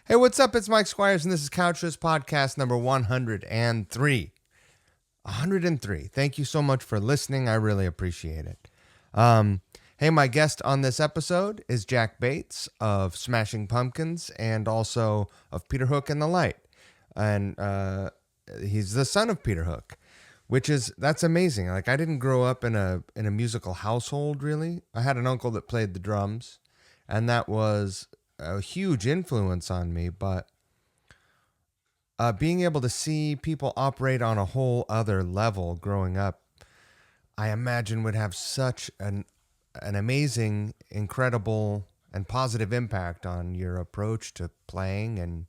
Hey, what's up? It's Mike Squires, and this is Couchers Podcast number 103. 103. Thank you so much for listening. I really appreciate it. Hey, my guest on this episode is Jack Bates of Smashing Pumpkins and also of Peter Hook and the Light. And he's the son of Peter Hook, that's amazing. Like, I didn't grow up in a musical household, really. I had an uncle that played the drums, and that was a huge influence on me, but being able to see people operate on a whole other level growing up, I imagine would have such an amazing, incredible, and positive impact on your approach to playing. And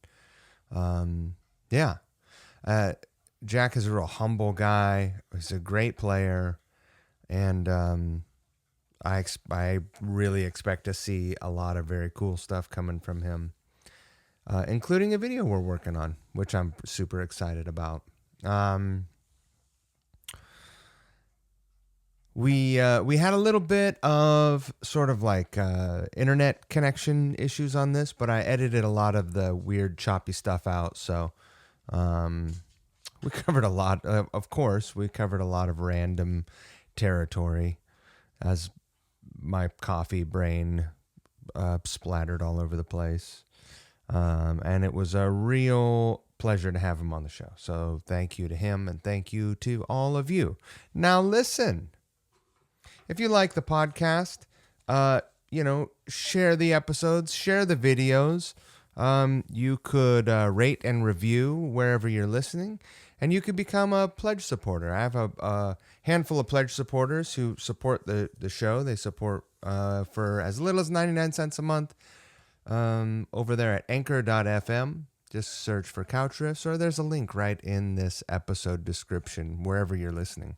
Jack is a real humble guy. He's a great player, and I really expect to see a lot of very cool stuff coming from him, including a video we're working on, which I'm super excited about. We had a little bit of sort of like internet connection issues on this, but I edited a lot of the weird choppy stuff out. So we covered a lot. Of course, we covered a lot of random territory as my coffee brain splattered all over the place. And it was a real pleasure to have him on the show. So thank you to him, and thank you to all of you. Now listen, if you like the podcast, share the episodes, share the videos. You could rate and review wherever you're listening, and you could become a pledge supporter. I have a handful of pledge supporters who support the show. They support for as little as 99 cents a month over there at anchor.fm. Just search for Couch Riffs, or there's a link right in this episode description, wherever you're listening.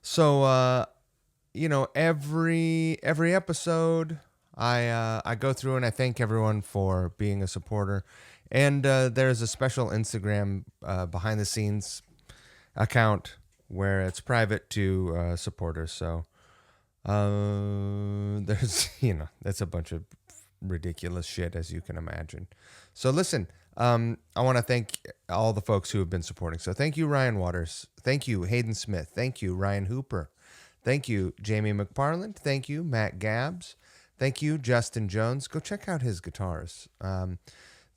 So every episode I go through and I thank everyone for being a supporter. And there's a special Instagram behind the scenes account where it's private to supporters. So there's, that's a bunch of ridiculous shit, as you can imagine. So listen, I want to thank all the folks who have been supporting. So thank you, Ryan Waters. Thank you, Hayden Smith. Thank you, Ryan Hooper. Thank you, Jamie McParland. Thank you, Matt Gabbs. Thank you, Justin Jones. Go check out his guitars.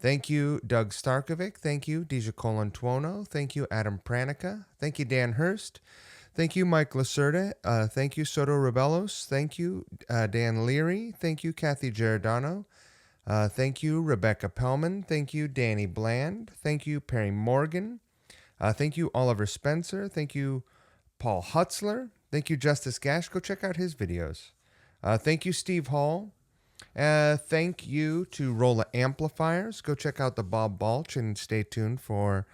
Thank you, Doug Starkovic. Thank you, Deja Colantuono. Thank you, Adam Pranica. Thank you, Dan Hurst. Thank you, Mike Lacerda. Thank you, Soto Rebellos. Thank you, Dan Leary. Thank you, Kathy Giordano. Thank you, Rebecca Pellman. Thank you, Danny Bland. Thank you, Perry Morgan. Thank you, Oliver Spencer. Thank you, Paul Hutzler. Thank you, Justice Gash. Go check out his videos. Thank you, Steve Hall. Thank you to Rolla Amplifiers. Go check out the Bob Balch and stay tuned for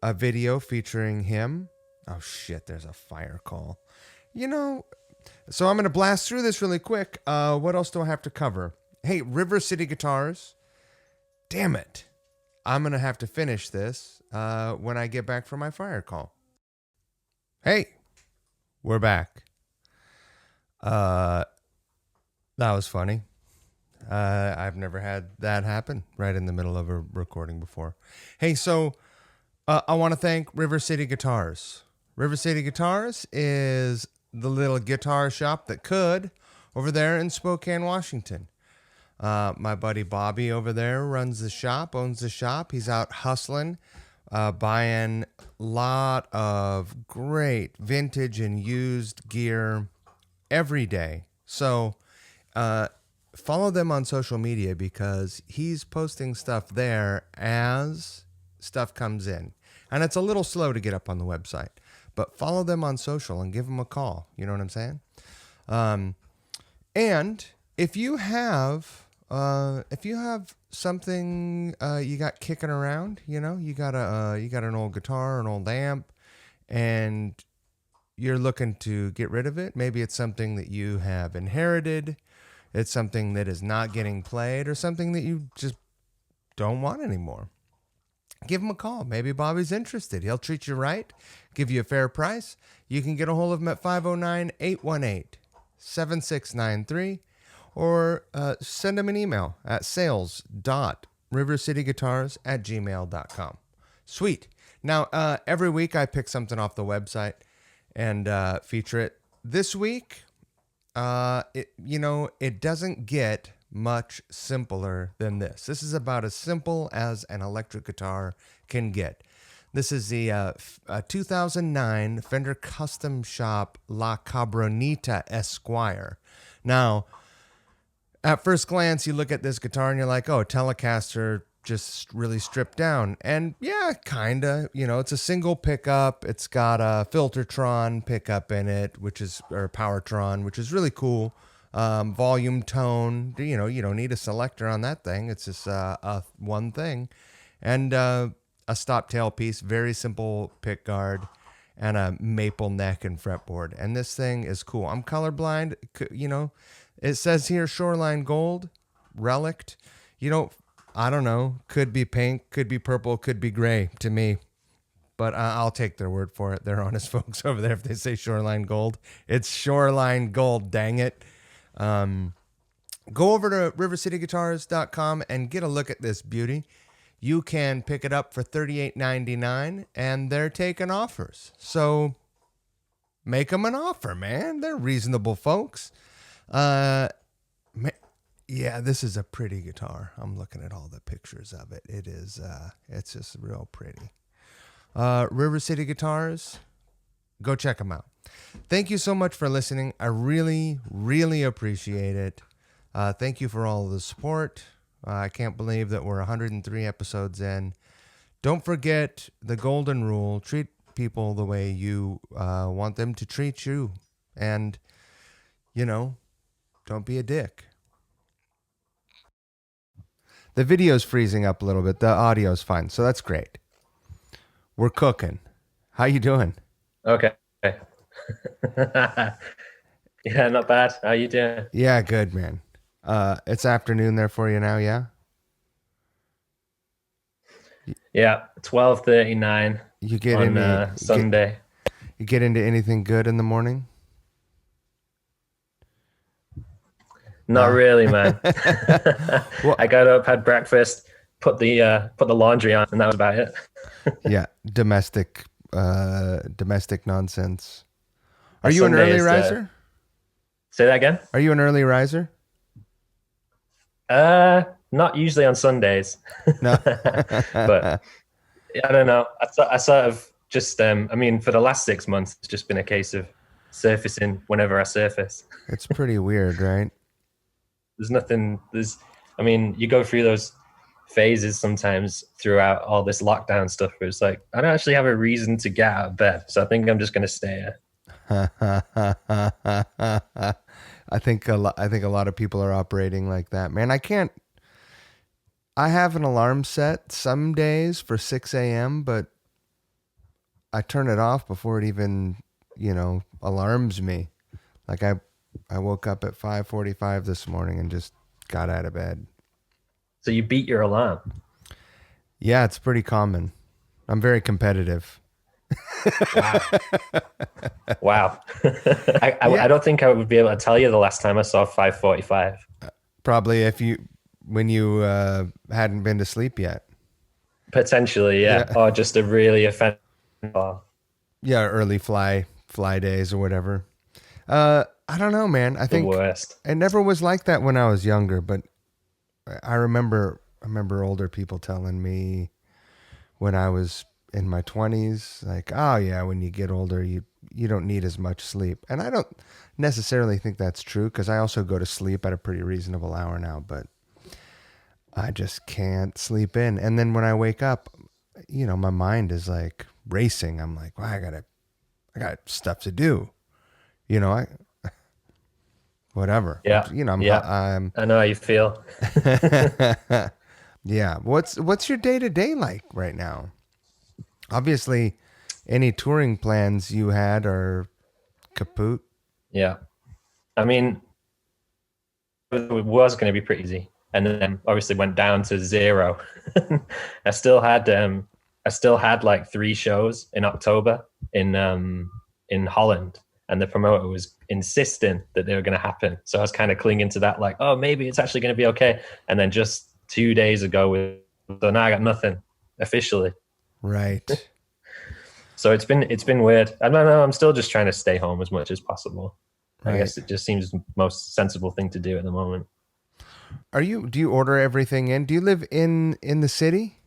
a video featuring him. Oh shit, there's a fire call. So I'm going to blast through this really quick. What else do I have to cover? Hey, River City Guitars. Damn it. I'm going to have to finish this when I get back from my fire call. Hey, we're back. That was funny. I've never had that happen right in the middle of a recording before. Hey, so I want to thank River City Guitars. River City Guitars is the little guitar shop that could over there in Spokane, Washington. My buddy Bobby over there runs the shop, owns the shop. He's out hustling, buying a lot of great vintage and used gear every day. So follow them on social media because he's posting stuff there as stuff comes in. And it's a little slow to get up on the website. But follow them on social and give them a call. You know what I'm saying? And if you have something you got kicking around, you got an old guitar, an old amp, and you're looking to get rid of it. Maybe it's something that you have inherited. It's something that is not getting played, or something that you just don't want anymore. Give him a call. Maybe Bobby's interested. He'll treat you right, give you a fair price. You can get a hold of him at 509-818-7693, or send them an email at sales.rivercityguitars@gmail.com. Sweet. Now, every week I pick something off the website and feature it. This week, it doesn't get much simpler than this. This is about as simple as an electric guitar can get. This is the 2009 Fender Custom Shop La Cabronita Esquire. Now, at first glance, you look at this guitar and you're like, oh, Telecaster just really stripped down. And yeah, kind of. It's a single pickup. It's got a Filtertron pickup in it, or Powertron, which is really cool. Volume tone. You don't need a selector on that thing. It's just one thing. And a stop tail piece, very simple pick guard, and a maple neck and fretboard. And this thing is cool. I'm colorblind. It says here Shoreline Gold, relict. I don't know. Could be pink, could be purple, could be gray to me. But I'll take their word for it. They're honest folks over there if they say Shoreline Gold. It's Shoreline Gold, dang it. Go over to rivercityguitars.com and get a look at this beauty. You can pick it up for $38.99, and they're taking offers. So make them an offer, man. They're reasonable folks. Yeah, this is a pretty guitar. I'm looking at all the pictures of it. It is, it's just real pretty. River City Guitars, go check them out. Thank you so much for listening. I really, really appreciate it. Thank you for all of the support. I can't believe that we're 103 episodes in. Don't forget the golden rule. Treat people the way you want them to treat you. And, don't be a dick. The video's freezing up a little bit. The audio's fine, so that's great. We're cooking. How you doing? Okay. Yeah, not bad. How you doing? Yeah, good, man. It's afternoon there for you now, yeah? Yeah, 12:39 You get on Sunday. You get into anything good in the morning? Not really, man. Well, I got up, had breakfast, put the laundry on, and that was about it. Yeah, domestic nonsense. Are you an early riser? Say that again? Are you an early riser? Not usually on Sundays. No. But I don't know. I sort of just for the last 6 months, it's just been a case of surfacing whenever I surface. It's pretty weird, right? You go through those phases sometimes throughout all this lockdown stuff where it's like, I don't actually have a reason to get out of bed. So I think I'm just going to stay here. I think a lot of people are operating like that, man. I have an alarm set some days for 6 a.m., but I turn it off before it even, alarms me. Like I woke up at 5:45 this morning and just got out of bed. So you beat your alarm? Yeah, it's pretty common. I'm very competitive. Wow. I don't think I would be able to tell you the last time I saw 5:45. Probably when you hadn't been to sleep yet. Potentially, yeah. Or just a really offensive. Yeah, early fly days or whatever. I don't know, man. I think the worst. It never was like that when I was younger, but I remember older people telling me when I was in my 20s, like, oh yeah, when you get older, you don't need as much sleep. And I don't necessarily think that's true, because I also go to sleep at a pretty reasonable hour now, but I just can't sleep in. And then when I wake up, my mind is like racing. I'm like, well, I got stuff to do. Whatever. Yeah. I know how you feel. Yeah. What's your day-to-day like right now? Obviously, any touring plans you had are kaput. Yeah. It was going to be pretty easy, and then obviously went down to 0. I still had like 3 shows in October in Holland, and the promoter was insisting that they were going to happen. So I was kind of clinging to that, like, oh, maybe it's actually going to be okay. And then just 2 days ago, so now I got nothing officially. Right. So it's been weird. I don't know. I'm still just trying to stay home as much as possible. Right. I guess it just seems the most sensible thing to do at the moment. Do you order everything in? Do you live in the city?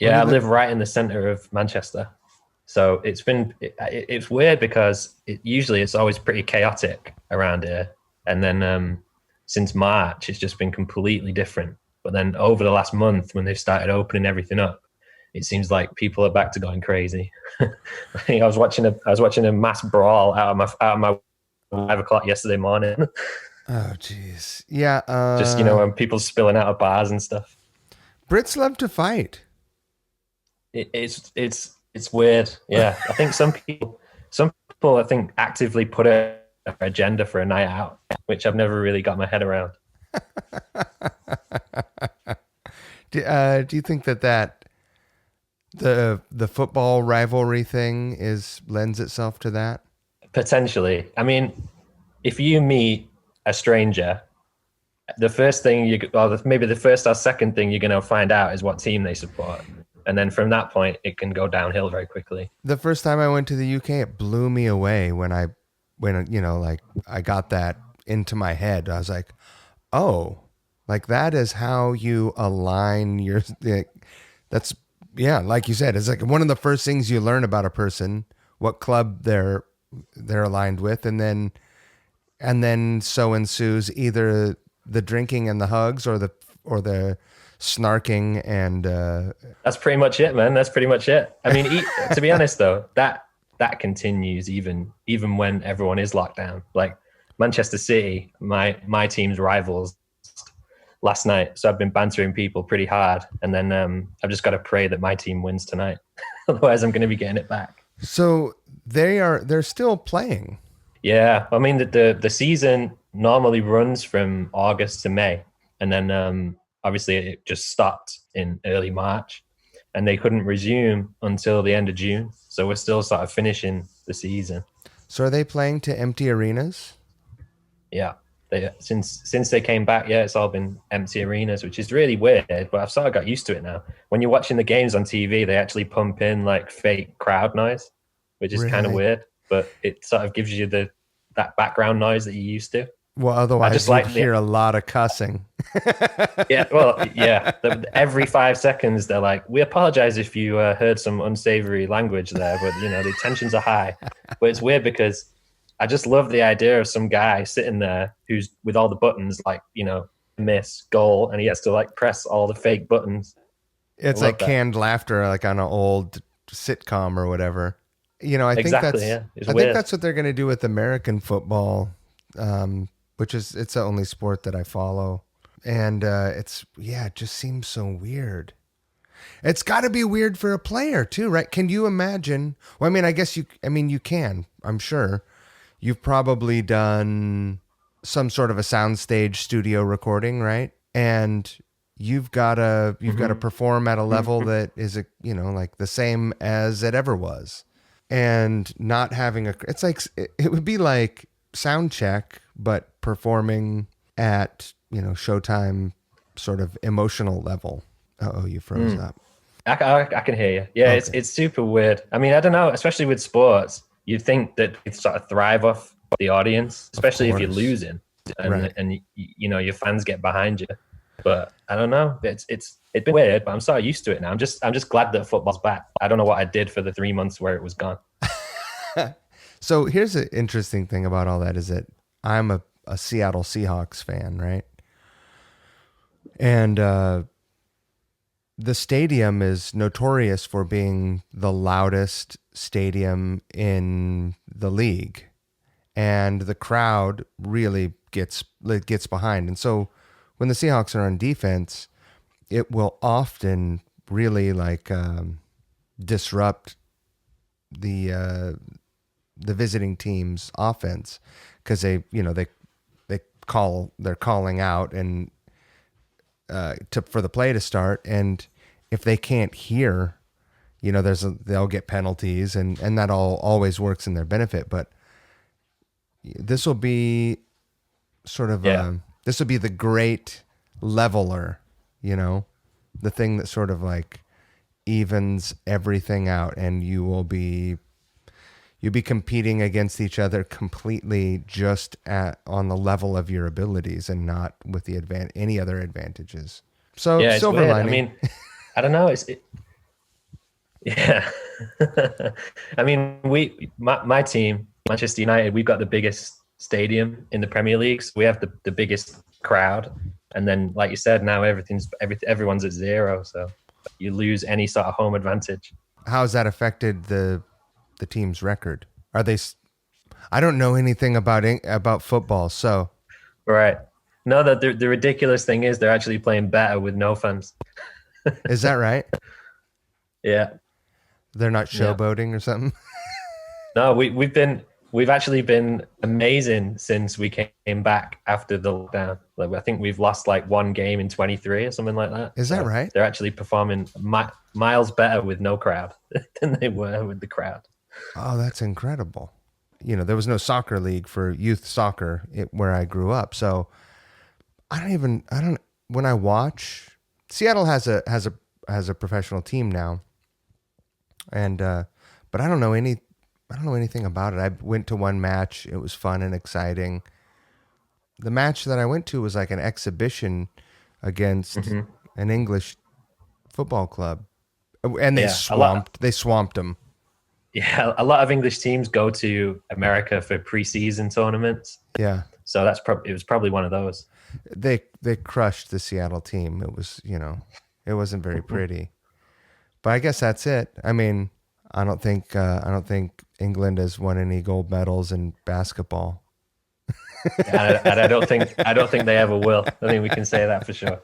Yeah, I live right in the center of Manchester. So it's weird because usually it's always pretty chaotic around here. And then since March, it's just been completely different. But then over the last month, when they've started opening everything up, it seems like people are back to going crazy. I was watching a mass brawl out of my 5 o'clock yesterday morning. Oh, geez. Yeah. Just, when people spilling out of bars and stuff. Brits love to fight. It's weird. Yeah. I think some people I think actively put an agenda for a night out, which I've never really got my head around. Do you think that the football rivalry thing lends itself to that? Potentially. I mean, if you meet a stranger, the first thing maybe the first or second thing you're going to find out is what team they support. And then from that point, it can go downhill very quickly. The first time I went to the UK, it blew me away when I got that into my head. I was like, oh, like that is how you align that's, yeah, like you said, it's like one of the first things you learn about a person, what club they're aligned with, and then so ensues either the drinking and the hugs or the snarking and that's pretty much it, man. That's pretty much it. I mean, to be honest though, that continues even when everyone is locked down. Like Manchester City, my team's rivals last night, so I've been bantering people pretty hard, and then I've just got to pray that my team wins tonight. Otherwise I'm going to be getting it back. So they're still playing. Yeah, I mean the season normally runs from August to May, and then obviously it just stopped in early March, and they couldn't resume until the end of June. So we're still sort of finishing the season. So are they playing to empty arenas? Yeah, since they came back, yeah, it's all been empty arenas, which is really weird. But I've sort of got used to it now. When you're watching the games on TV, they actually pump in like fake crowd noise, which is kind of weird. But it sort of gives you that background noise that you're used to. Well, otherwise you'd hear a lot of cussing. Yeah, well, yeah. Every 5 seconds, they're like, "We apologize if you heard some unsavory language there, but the tensions are high." But it's weird because I just love the idea of some guy sitting there who's with all the buttons, like miss, goal, and he has to like press all the fake buttons. It's like canned laughter, like on an old sitcom or whatever. I think that's what they're going to do with American football. Which is, it's the only sport that I follow. And it just seems so weird. It's got to be weird for a player too, right? Can you imagine? Well, I mean, I guess you can, I'm sure. You've probably done some sort of a soundstage studio recording, right? And you've got to perform at a level that is, like the same as it ever was. And not having it's like, it would be like sound check, but performing at Showtime sort of emotional level. Oh, you froze up. I can hear you. Yeah, okay. It's super weird. I mean, I don't know, especially with sports, you'd think that it sort of thrive off the audience, especially if you're losing, and your fans get behind you. But I don't know. It's been weird, but I'm sort of used to it now. I'm just glad that football's back. I don't know what I did for the 3 months where it was gone. So here's an interesting thing about all that is that I'm a Seattle Seahawks fan, right? And the stadium is notorious for being the loudest stadium in the league. And the crowd really gets behind. And so when the Seahawks are on defense, it will often really disrupt the visiting team's offense because they're calling out and for the play to start, and if they can't hear, they'll get penalties, and that always works in their benefit. But this will be sort of Yeah. this will be the great leveler, you know, the thing that sort of like evens everything out, and you'll be competing against each other completely just at on the level of your abilities and not with the any other advantages. So Yeah, it's silver weird. I lining. mean, I don't know. Yeah. I mean, my team, Manchester United, we've got the biggest stadium in the Premier League. So we have the biggest crowd. And then, like you said, now everyone's at zero. So you lose any sort of home advantage. How's that affected the team's record? Are they? I don't know anything about football, so Right. No, the ridiculous thing is they're actually playing better with no fans. is that right? Yeah. They're not Yeah. showboating or something. No, we've actually been amazing since we came back after the lockdown. Like I think we've lost like one game in 23 or something like that. Is that right? They're actually performing miles better with no crowd than they were with the crowd. Oh, that's incredible. You know, there was no soccer league for youth soccer where I grew up, so I don't when I watch Seattle has a professional team now, and but I don't know anything about it. I went to one match. It was fun and exciting. The match that I went to was like an exhibition against an English football club, and Yeah, a lot. they swamped them. Yeah, a lot of English teams go to America for preseason tournaments. Yeah, So it was probably one of those. they crushed the Seattle team. It was, you know, it wasn't very pretty. But I guess that's it. I mean, I don't think England has won any gold medals in basketball. And I don't think they ever will. I think we can say that for sure.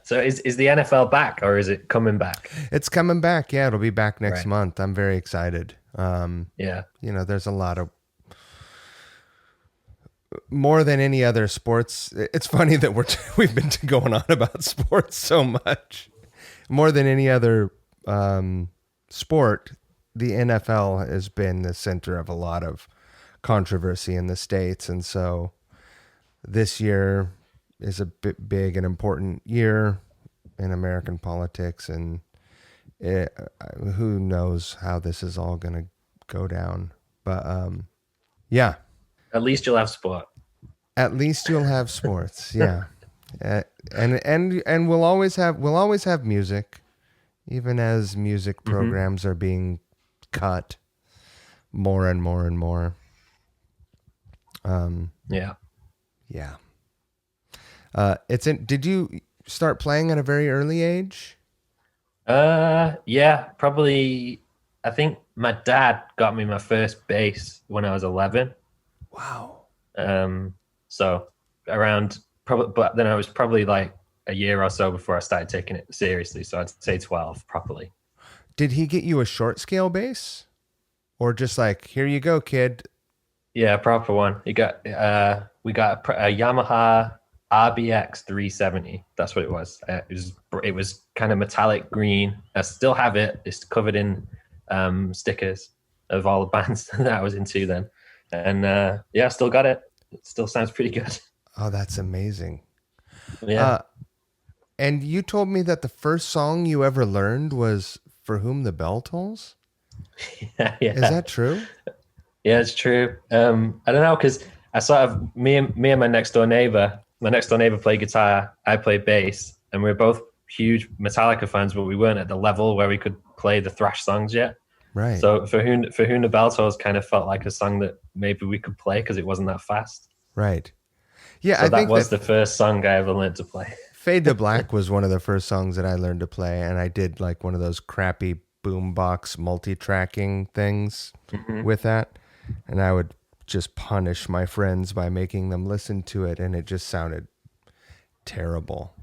So is the NFL back or is it coming back? It's coming back. Yeah, it'll be back next Right. month. I'm very excited. Yeah. You know, there's a lot of more than any other sports. It's funny that we've been going on about sports so much. More than any other sport, the NFL has been the center of a lot of controversy in the States. And so this year is a bit big and important year in American politics. And who knows how this is all going to go down. But yeah, At least you'll have sport. at least you'll have sports. Yeah. And we'll always have music, even as music programs are being cut more and more and more. Yeah. Yeah. Did you start playing at a very early age? Yeah, probably. I think my dad got me my first bass when I was 11. Wow. So around probably, but then I was probably like a year or so before I started taking it seriously. So I'd say 12 properly. Did he get you a short scale bass? Or just like, here you go, kid? Yeah, proper one. We got a Yamaha RBX 370. That's what it was. It was kind of metallic green. I still have it. It's covered in stickers of all the bands that I was into then. And yeah, I still got it. It still sounds pretty good. Oh, that's amazing. Yeah. And you told me that the first song you ever learned was For Whom the Bell Tolls? Yeah. Is that true? Yeah, it's true. I don't know because I sort of me and my next door neighbor. My next door neighbor played guitar. I played bass, and we were both huge Metallica fans, but we weren't at the level where we could play the thrash songs yet. Right. So for whom the bell tolls kind of felt like a song that maybe we could play because it wasn't that fast. Right. Yeah, So I that think was that the first song I ever learned to play. Fade to Black was one of the first songs that I learned to play, and I did like one of those crappy boombox multi-tracking things with that, and I would just punish my friends by making them listen to it, and it just sounded terrible.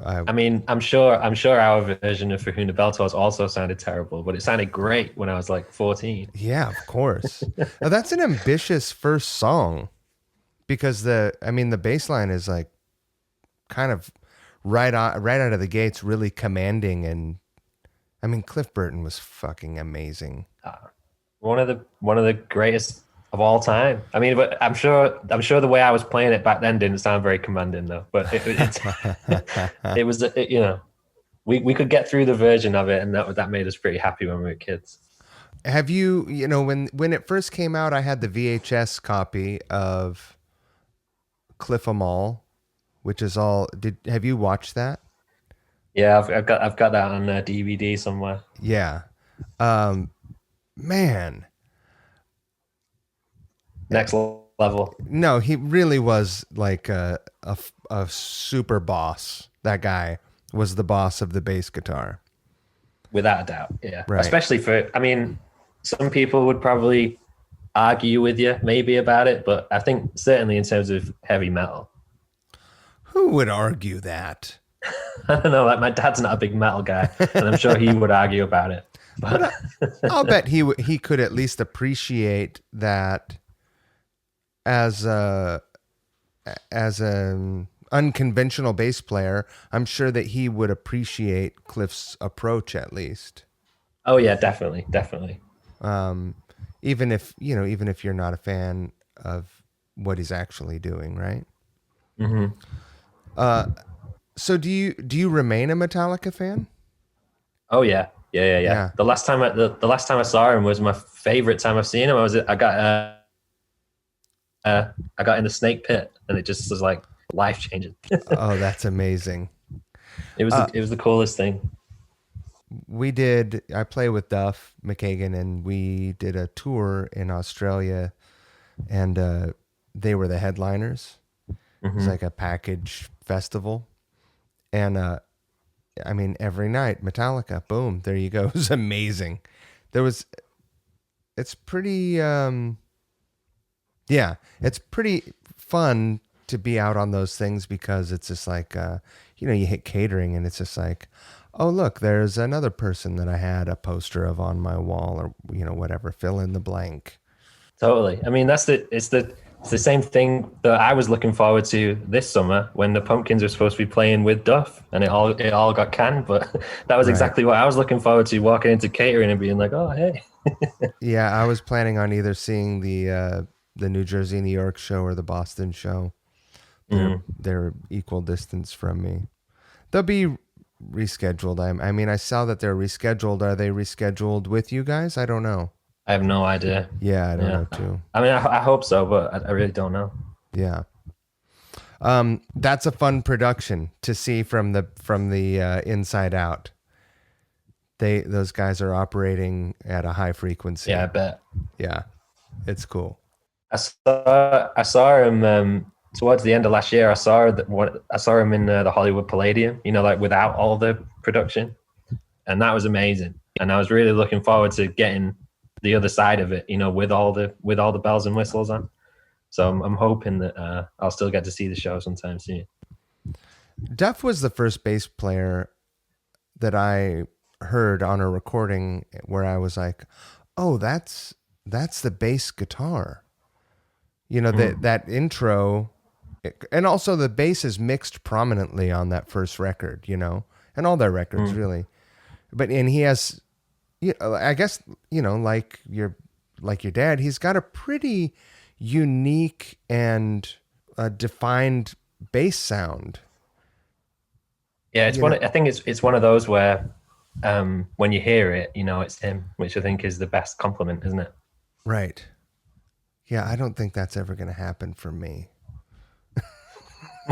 I mean, I'm sure our version of For Whom the Bell Tolls also sounded terrible, but it sounded great when I was like 14. Yeah, of course. Now, that's an ambitious first song because the bass line is like kind of right out of the gates, really commanding, and I mean Cliff Burton was fucking amazing. One of the greatest of all time. I mean, but I'm sure the way I was playing it back then didn't sound very commanding though. But it was, you know, we could get through the version of it, and that made us pretty happy when we were kids. Have you, you know, when it first came out, I had the VHS copy of Cliff Amal, which is all. Have you watched that? Yeah, I've got that on DVD somewhere. Yeah, man. Next level. No, he really was like a super boss. That guy was the boss of the bass guitar. Without a doubt, yeah. Right. Especially for, I mean, some people would probably argue with you maybe about it, but I think certainly in terms of heavy metal, Who would argue that? I don't know. Like my dad's not a big metal guy, and I'm sure he would argue about it. But I'll bet he could at least appreciate that as an unconventional bass player. I'm sure that he would appreciate Cliff's approach at least. oh yeah, definitely. Even if you're not a fan of what he's actually doing, right? Mm-hmm. So do you remain a Metallica fan? Oh yeah. Yeah. The last time I saw him was my favorite time I've seen him. I got in the Snake Pit, and it just was like life changing. Oh, that's amazing. It was the coolest thing. I play with Duff McKagan, and we did a tour in Australia, and they were the headliners. It was like a package festival. And I mean, every night, Metallica, boom, there you go. It was amazing. It's pretty, it's pretty fun to be out on those things, because it's just like, you hit catering and it's just like, oh, look, there's another person that I had a poster of on my wall, or, whatever, fill in the blank. Totally. I mean, it's the same thing that I was looking forward to this summer when the Pumpkins were supposed to be playing with Duff, and it all got canned. But that was exactly what I was looking forward to, walking into catering and being like, oh, hey. Yeah, I was planning on either seeing the New Jersey, New York show or the Boston show. They're equal distance from me. They'll be rescheduled. I mean, I saw that they're rescheduled. Are they rescheduled with you guys? I don't know. I have no idea. Yeah, I don't know too. I mean, I hope so, but I really don't know. Yeah. That's a fun production to see from the inside out. Those guys are operating at a high frequency. Yeah, I bet. Yeah, it's cool. I saw him towards the end of last year. I saw him in the Hollywood Palladium. Like without all the production, and that was amazing. And I was really looking forward to getting the other side of it, with all the bells and whistles on. So I'm hoping that I'll still get to see the show sometime soon. Duff was the first bass player that I heard on a recording where I was like, oh, that's the bass guitar. That intro, and also the bass is mixed prominently on that first record, and all their records really. And he has, I guess, like your dad, he's got a pretty unique and defined bass sound. Yeah, I think it's one of those where when you hear it, it's him, which I think is the best compliment, isn't it? Right. Yeah, I don't think that's ever going to happen for me.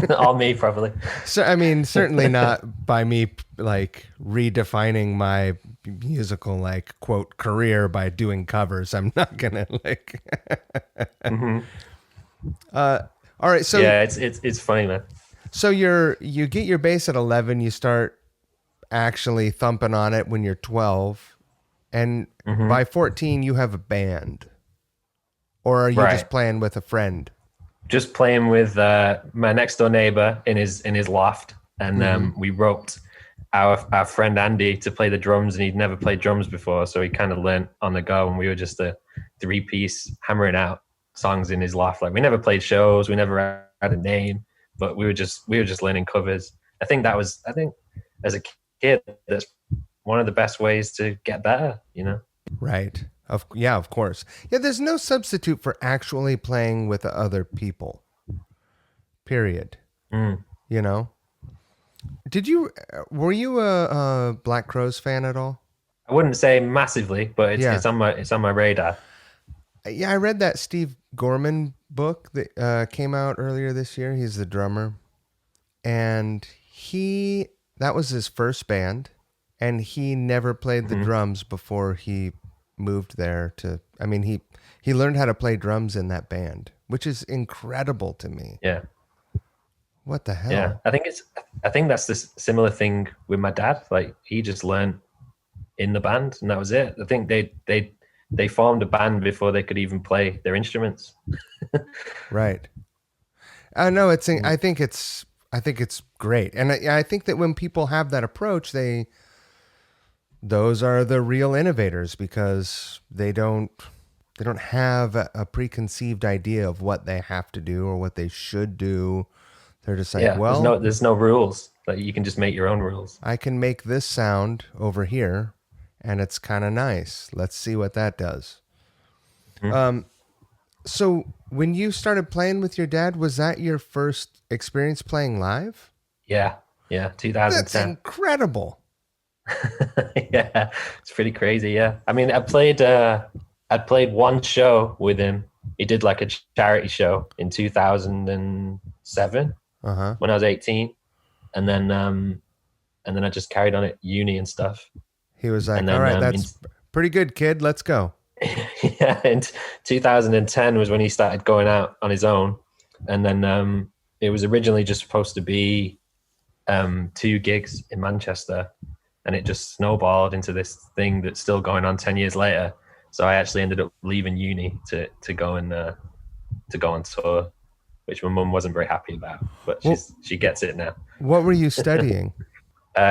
Or me, probably. So, I mean, certainly not by me, like, redefining my musical, like, quote, career by doing covers. I'm not going to, like... All right, so... Yeah, it's funny, man. So you get your bass at 11, you start actually thumping on it when you're 12, and by 14, you have a band. Or are you just playing with a friend? Just playing with my next door neighbor in his loft, and we roped our friend Andy to play the drums, and he'd never played drums before, so he kind of learned on the go, and we were just a 3-piece hammering out songs in his loft. Like, we never played shows, we never had a name, but we were just learning covers. I think as a kid, that's one of the best ways to get better, Right. Of course. Yeah, there's no substitute for actually playing with other people. Period. Mm. You know? Did you were you a Black Crowes fan at all? I wouldn't say massively, but Yeah. it's on my radar. Yeah, I read that Steve Gorman book that came out earlier this year. He's the drummer. And that was his first band, and he never played the drums before he moved there to I mean he learned how to play drums in that band, which is incredible to me. Yeah. What the Yeah, hell? I think that's this similar thing with my dad. Like he just learned in the band, and that was it. I think they formed a band before they could even play their instruments. Right. No, I think it's great. And I think that when people have that approach, those are the real innovators because they don't have a preconceived idea of what they have to do or what they should do. They're just like, Yeah, well, there's no rules. Like you can just make your own rules. I can make this sound over here and it's kind of nice. Let's see what that does. So when you started playing with your dad, was that your first experience playing live? Yeah, yeah, That's 2010. incredible. Yeah, it's pretty crazy. Yeah, I mean, I'd played one show with him. He did like a charity show in 2007 Uh-huh. when I was 18, and then I just carried on at uni and stuff. He was like, And all then right, that's pretty good, kid. Let's go. yeah, and 2010 was when he started going out on his own, and then it was originally just supposed to be 2 gigs in Manchester, and it just snowballed into this thing that's still going on 10 years later. So I actually ended up leaving uni to go on tour, which my mum wasn't very happy about, but she gets it now. What were you studying?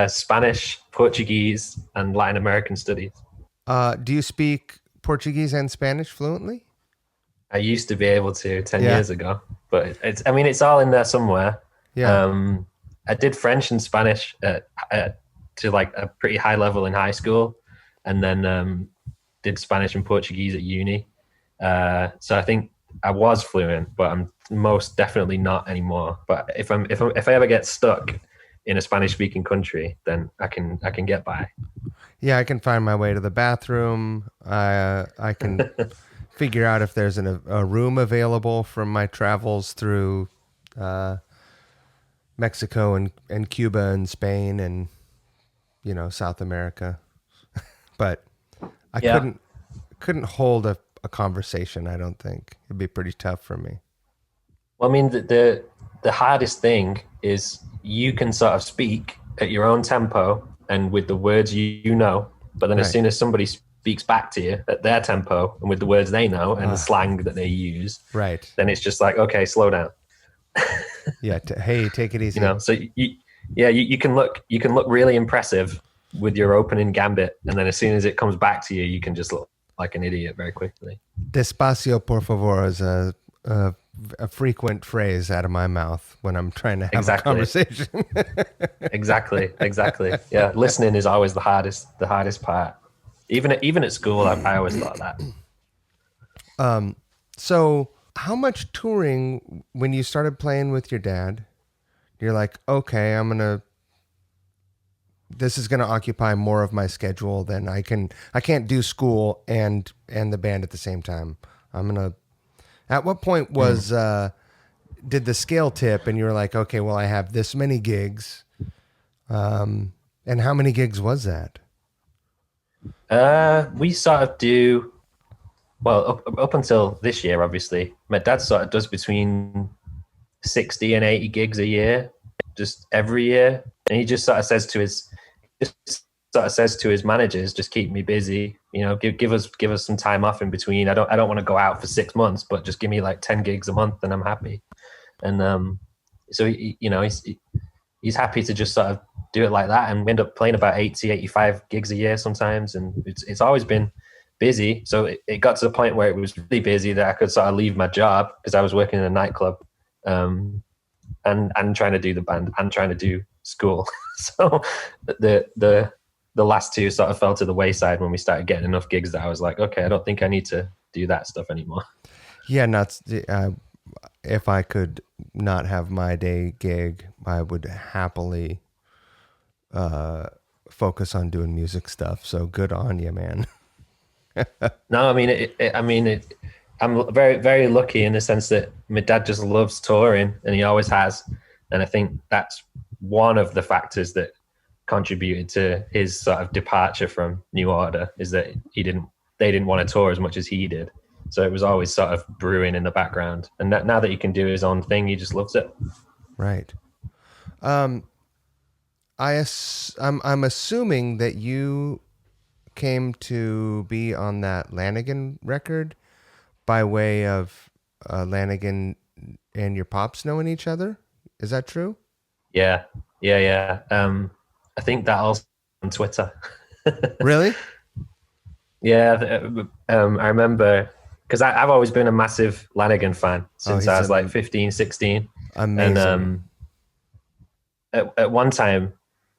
Spanish, Portuguese, and Latin American studies. Do you speak Portuguese and Spanish fluently? I used to be able to 10 Yeah. years ago, but I mean, it's all in there somewhere. Yeah. I did French and Spanish to like a pretty high level in high school, and then did Spanish and Portuguese at uni. So I think I was fluent, but I'm most definitely not anymore. But if I ever get stuck in a Spanish speaking country, then I can get by. Yeah, I can find my way to the bathroom. I can figure out if there's a room available from my travels through Mexico and Cuba and Spain and South America. But I Yeah. couldn't hold a conversation. I don't think it'd be pretty tough for me. Well, I mean, the hardest thing is you can sort of speak at your own tempo and with the words you know, but then as Right. soon as somebody speaks back to you at their tempo and with the words they know and the slang that they use, Right. then it's just like, okay, slow down. Yeah. Hey, take it easy. So you can look really impressive with your opening gambit, and then as soon as it comes back to you, you can just look like an idiot very quickly. Despacio, por favor, is a frequent phrase out of my mouth when I'm trying to have Exactly. a conversation. Exactly. Yeah, listening is always the hardest part. Even at school, I always thought that. So, how much touring when you started playing with your dad? You're like, okay, this is gonna occupy more of my schedule than I can't do school and the band at the same time. At what point did the scale tip and you were like, okay, well, I have this many gigs, and how many gigs was that? We sort of do well up until this year. Obviously, my dad sort of does between 60 and 80 gigs a year, just every year, and he just sort of says to his managers, just keep me busy. Give us some time off in between. I don't want to go out for 6 months, but just give me like 10 gigs a month, and I'm happy. And so he's happy to just sort of do it like that, and we end up playing about 80, 85 gigs a year sometimes, and it's always been busy. So it got to the point where it was really busy that I could sort of leave my job because I was working in a nightclub, and trying to do the band and trying to do school. So the the last two sort of fell to the wayside when we started getting enough gigs that I was like, okay, I don't think I need to do that stuff anymore. Yeah, not if I could not have my day gig, I would happily focus on doing music stuff. So good on you, man. No, I mean, I'm very, very lucky in the sense that my dad just loves touring, and he always has. And I think that's one of the factors that contributed to his sort of departure from New Order, is that they didn't want to tour as much as he did. So it was always sort of brewing in the background. And now that he can do his own thing, he just loves it. Right. I'm assuming that you came to be on that Lanigan record by way of Lanigan and your pops knowing each other. Is that true? Yeah. I think that also on Twitter. Really? Yeah. I remember, because I've always been a massive Lanigan fan since I was like 15, 16. Amazing. And at one time,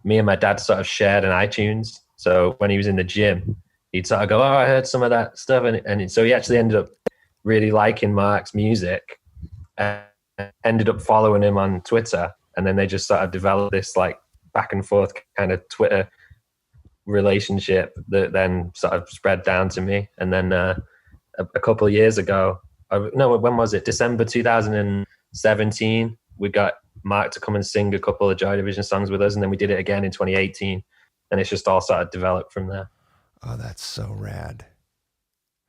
me and my dad sort of shared an iTunes. So when he was in the gym, he'd sort of go, "Oh, I heard some of that stuff," and so he actually ended up really liking Mark's music, and ended up following him on Twitter, and then they just sort of developed this like back and forth kind of Twitter relationship that then sort of spread down to me. And then a couple of years ago, when was it? December 2017, we got Mark to come and sing a couple of Joy Division songs with us, and then we did it again in 2018, and it's just all sort of developed from there. Oh, that's so rad.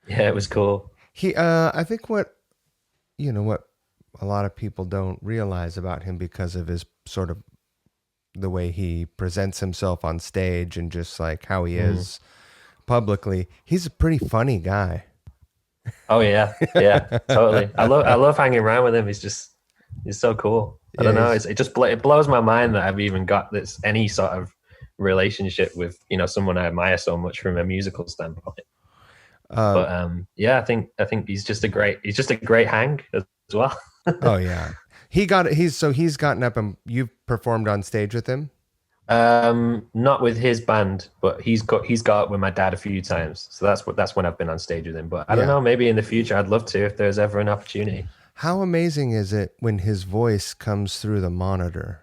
Yeah, it was cool. I think what a lot of people don't realize about him, because of his sort of the way he presents himself on stage and just like how he is publicly, he's a pretty funny guy. Oh yeah, totally. I love hanging around with him. He's so cool. I don't know. It blows my mind that I've even got any sort of relationship with someone I admire so much from a musical standpoint. But I think he's just a great hang as well. Oh yeah, he's gotten up and you've performed on stage with him. Not with his band, but he's got up with my dad a few times. So that's when I've been on stage with him. But I don't know, maybe in the future I'd love to, if there's ever an opportunity. How amazing is it when his voice comes through the monitor?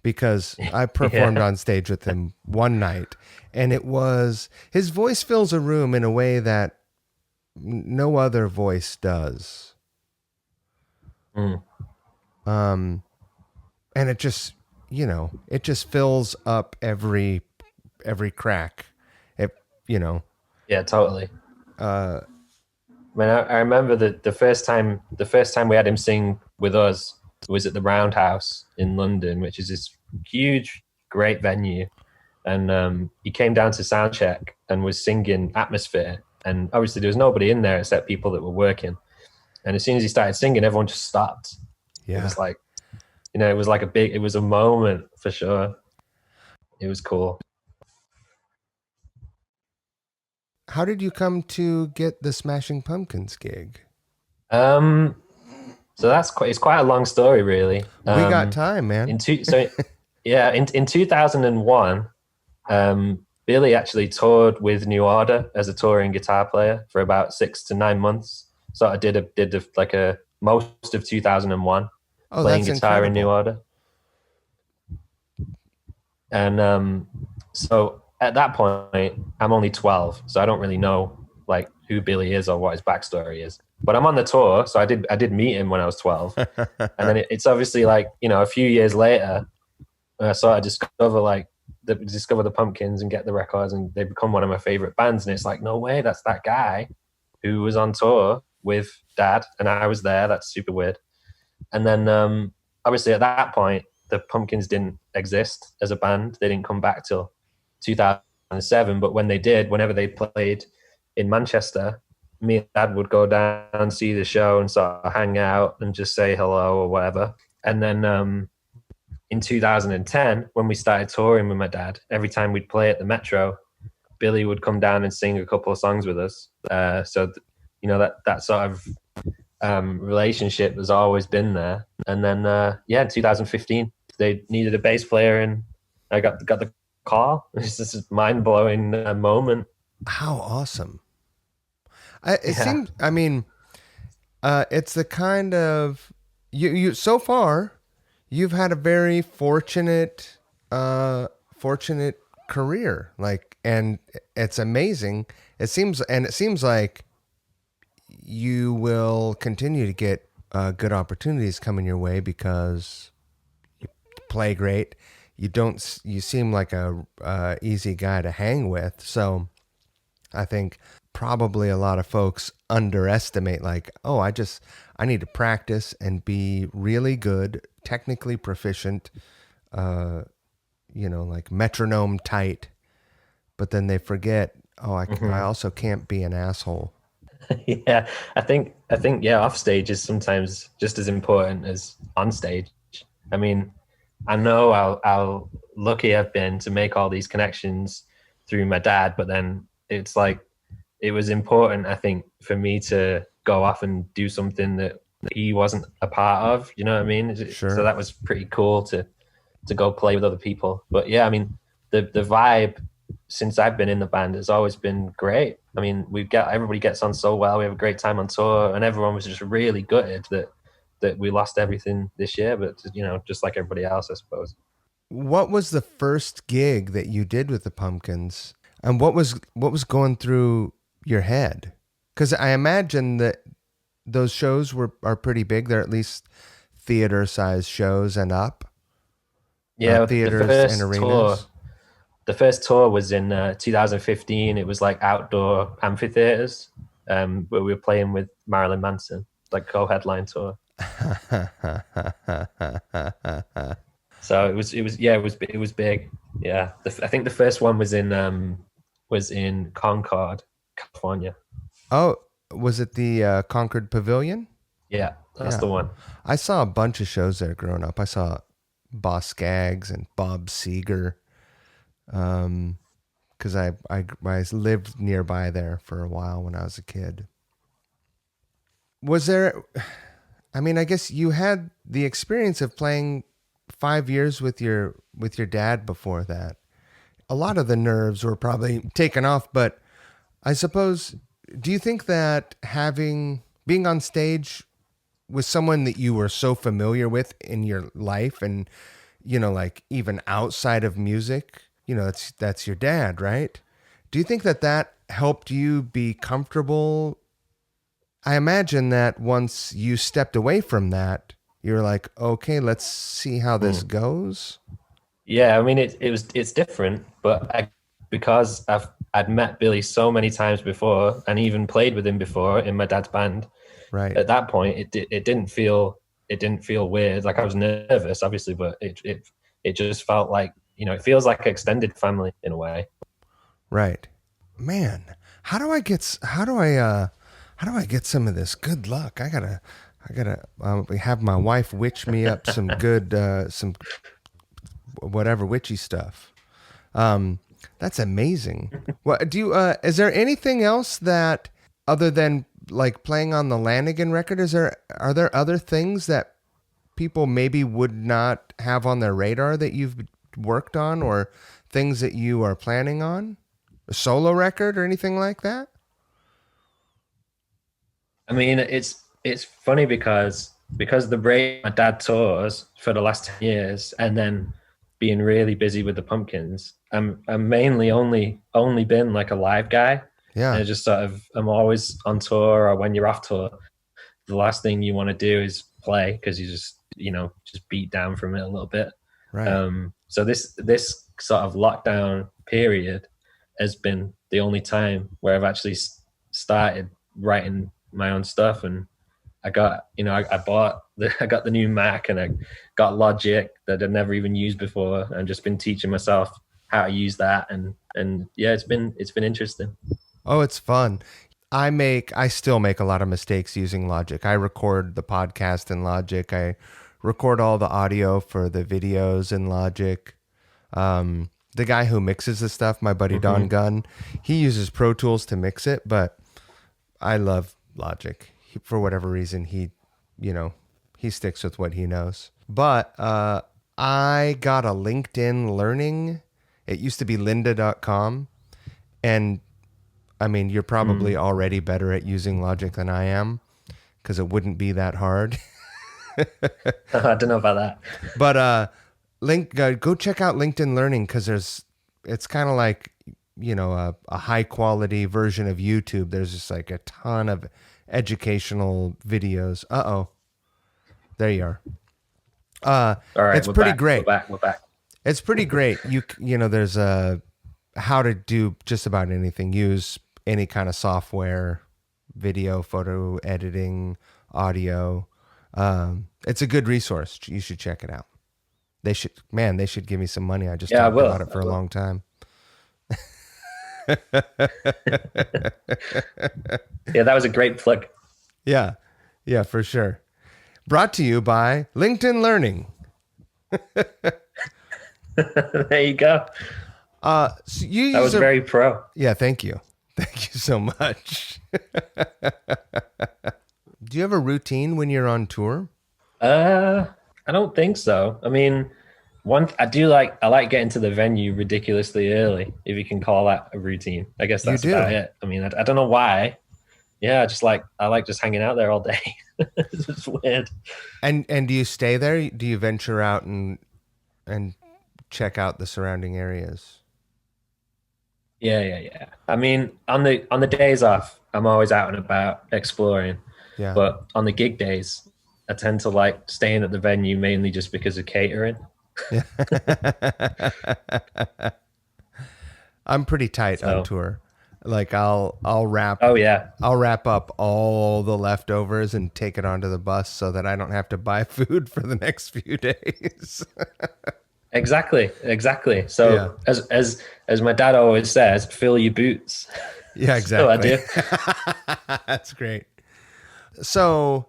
Because I performed on stage with him one night, and his voice fills a room in a way that no other voice does. And it just, it just fills up every crack. Yeah, totally. I remember the first time we had him sing with us was at the Roundhouse in London, which is this huge, great venue. And he came down to soundcheck and was singing Atmosphere. And obviously there was nobody in there except people that were working. And as soon as he started singing, everyone just stopped. Yeah. It was like, it was a moment for sure. It was cool. How did you come to get the Smashing Pumpkins gig? So it's quite a long story, really. We got time, man. In 2001, Billy actually toured with New Order as a touring guitar player for about 6 to 9 months. So I did most of 2001 playing guitar in New Order. And so at that point, I'm only 12, so I don't really know like who Billy is or what his backstory is. But I'm on the tour, so I did meet him when I was 12, and then it's obviously like a few years later, I sort of discover the Pumpkins and get the records, and they become one of my favorite bands. And it's like, no way, that's that guy who was on tour with Dad, and I was there. That's super weird. And then obviously at that point, the Pumpkins didn't exist as a band. They didn't come back till 2007, but when they did, whenever they played in Manchester, me and Dad would go down and see the show and sort of hang out and just say hello or whatever. And then in 2010, when we started touring with my dad, every time we'd play at the Metro, Billy would come down and sing a couple of songs with us. That sort of relationship has always been there. And then in 2015, they needed a bass player, and I got the call. It's just a mind blowing moment. How awesome. It Yeah. seems, I mean, it's the kind of, you so far, you've had a very fortunate career. Like, and it's amazing. It seems like you will continue to get good opportunities coming your way because play great. You seem like a easy guy to hang with. So I think probably a lot of folks underestimate, like, oh, I need to practice and be really good, technically proficient, uh, like metronome tight. But then they forget, oh, I Hmm. also can't be an asshole. Yeah, yeah, off stage is sometimes just as important as on stage. I mean, I know how lucky I've been to make all these connections through my dad, but then it's like it was important, I think, for me to go off and do something that he wasn't a part of. You know what I mean? So Sure. that was pretty cool to go play with other people. But yeah, I mean, the vibe since I've been in the band has always been great. I mean, everybody gets on so well. We have a great time on tour, and everyone was just really gutted that we lost everything this year. But just like everybody else, I suppose. What was the first gig that you did with the Pumpkins, and what was going through your head? Because I imagine that those shows are pretty big. They're at least theater sized shows and up, Yeah, theaters and arenas. the first tour was in 2015. It was like outdoor amphitheaters, where we were playing with Marilyn Manson, like co-headline tour. So it was big. Yeah, I think the first one was in Concord, California. Oh, was it the Concord Pavilion? Yeah, that's Yeah, the one. I saw a bunch of shows there growing up. I saw Boss Skaggs and Bob Seger. Because I lived nearby there for a while when I was a kid. Was there? I mean, I guess you had the experience of playing 5 years with your dad before that. A lot of the nerves were probably taken off, but I suppose. Do you think that being on stage with someone that you were so familiar with in your life, and like even outside of music, that's your dad, right? Do you think that helped you be comfortable? I imagine that once you stepped away from that, you're like, okay, let's see how this Hmm. goes. Yeah, I mean it's different, but because I'd met Billy so many times before, and even played with him before in my dad's band. Right. At that point, it didn't feel weird. Like I was nervous, obviously, but it just felt like it feels like extended family in a way. Right. Man, how do I get some of this good luck? I gotta have my wife witch me up some good some whatever witchy stuff. Um, that's amazing. What do you? Is there anything else that other than like playing on the Lanigan record? Are there other things that people maybe would not have on their radar that you've worked on, or things that you are planning on? A solo record or anything like that? I mean, it's funny because the rate my dad tours for the last 10 years, and then being really busy with the Pumpkins. I'm mainly only been like a live guy, and Yeah. I just sort of I'm always on tour, or when you're off tour, the last thing you want to do is play because you just beat down from it a little bit. Right. So this sort of lockdown period has been the only time where I've actually started writing my own stuff, and I bought I got the new Mac, and I got Logic that I'd never even used before, and just been teaching myself how to use that, and yeah, it's been interesting. Oh, it's fun. I still make a lot of mistakes using Logic. I record the podcast in Logic. I record all the audio for the videos in Logic. The guy who mixes the stuff, my buddy Don Hmm. Gunn, he uses Pro Tools to mix it, but I love Logic. For whatever reason, you know, he sticks with what he knows. But I got a LinkedIn Learning It used to be lynda.com. And I mean, you're probably already better at using Logic than I am because it wouldn't be that hard. I don't know about that. But go check out LinkedIn Learning because it's kind of like, a high quality version of YouTube. There's just like a ton of educational videos. There you are. All right, It's pretty back. great. We're back. It's pretty great. There's how to do just about anything. Use any kind of software, video, photo editing, audio. It's a good resource. You should check it out. They should give me some money. I just Yeah, I talked will. about it for a long time. Yeah, that was a great plug. Yeah, for sure. Brought to you by LinkedIn Learning. There you go. So you That was very pro. Yeah, thank you. Thank you so much. Do you have a routine when you're on tour? I don't think so. I mean, I like getting to the venue ridiculously early, if you can call that a routine. I guess that's about it. I mean, I don't know why. Yeah, I like just hanging out there all day. It's just weird. And do you stay there? Do you venture out and check out the surrounding areas? Yeah. I mean, on the days off, I'm always out and about exploring. Yeah. But on the gig days, I tend to like staying at the venue mainly just because of catering. I'm pretty tight on tour. Like I'll wrap I'll wrap up all the leftovers and take it onto the bus so that I don't have to buy food for the next few days. Exactly. So as my dad always says, fill your boots. Yeah, exactly. So I do. That's great. So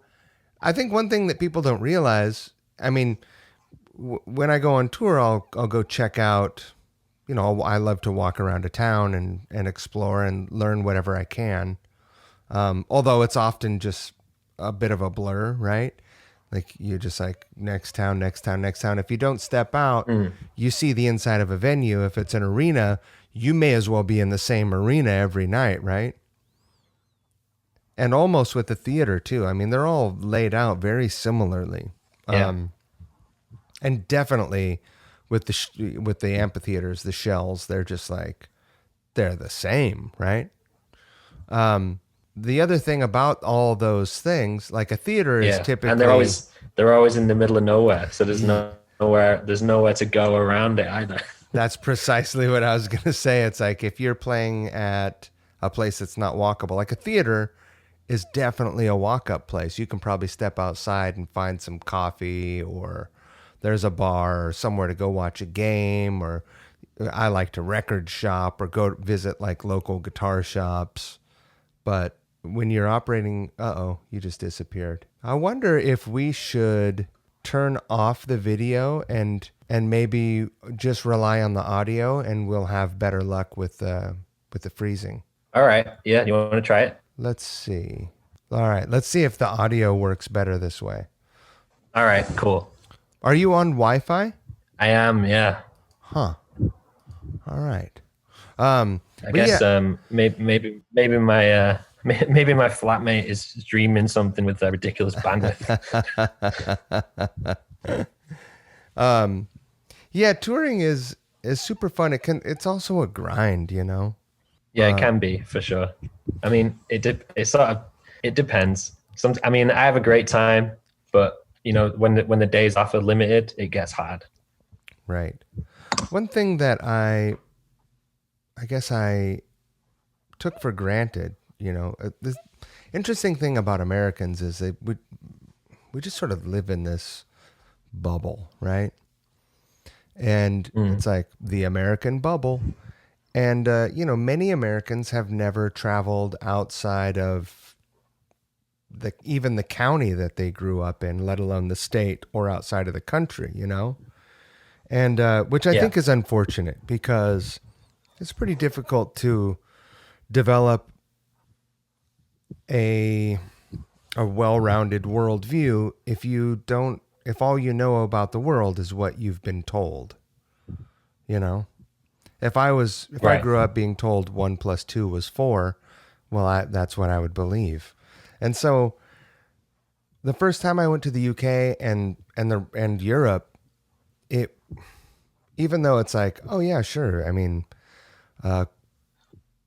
I think one thing that people don't realize, I mean, when I go on tour, I'll go check out, I love to walk around a town and explore and learn whatever I can. Although it's often just a bit of a blur, right? Like you're just like next town. If you don't step out, you see the inside of a venue. If it's an arena, you may as well be in the same arena every night, right? And almost with the theater too. I mean, they're all laid out very similarly. Yeah. And definitely with the amphitheaters, the shells, they're just like, they're the same, right? The other thing about all those things, like a theater is typically, and they're always in the middle of nowhere, so there's nowhere to go around it either. That's precisely what I was going to say. It's like if you're playing at a place that's not walkable, like a theater is definitely a walk-up place. You can probably step outside and find some coffee, or there's a bar or somewhere to go watch a game, or I like to record shop or go visit like local guitar shops. But when you're operating, you just disappeared. I wonder if we should turn off the video and maybe just rely on the audio, and we'll have better luck with the freezing. All right. Yeah. You want to try it? Let's see. All right. Let's see if the audio works better this way. All right. Cool. Are you on Wi-Fi? I am. Yeah. Huh. All right. I guess maybe my maybe my flatmate is streaming something with a ridiculous bandwidth. Yeah, touring is super fun. It's also a grind, Yeah, it can be for sure. I mean, it depends. I mean, I have a great time, but when the days off are limited, it gets hard. Right. One thing that I guess I took for granted, the interesting thing about Americans is we just sort of live in this bubble, right? And it's like the American bubble. And, many Americans have never traveled outside of even the county that they grew up in, let alone the state or outside of the country, And which I think is unfortunate, because it's pretty difficult to develop a well-rounded worldview if all you know about the world is what you've been told, If I Right. grew up being told 1 + 2 was 4, well, that's what I would believe. And so the first time I went to the UK and Europe, it even though it's like, oh yeah, sure. I mean,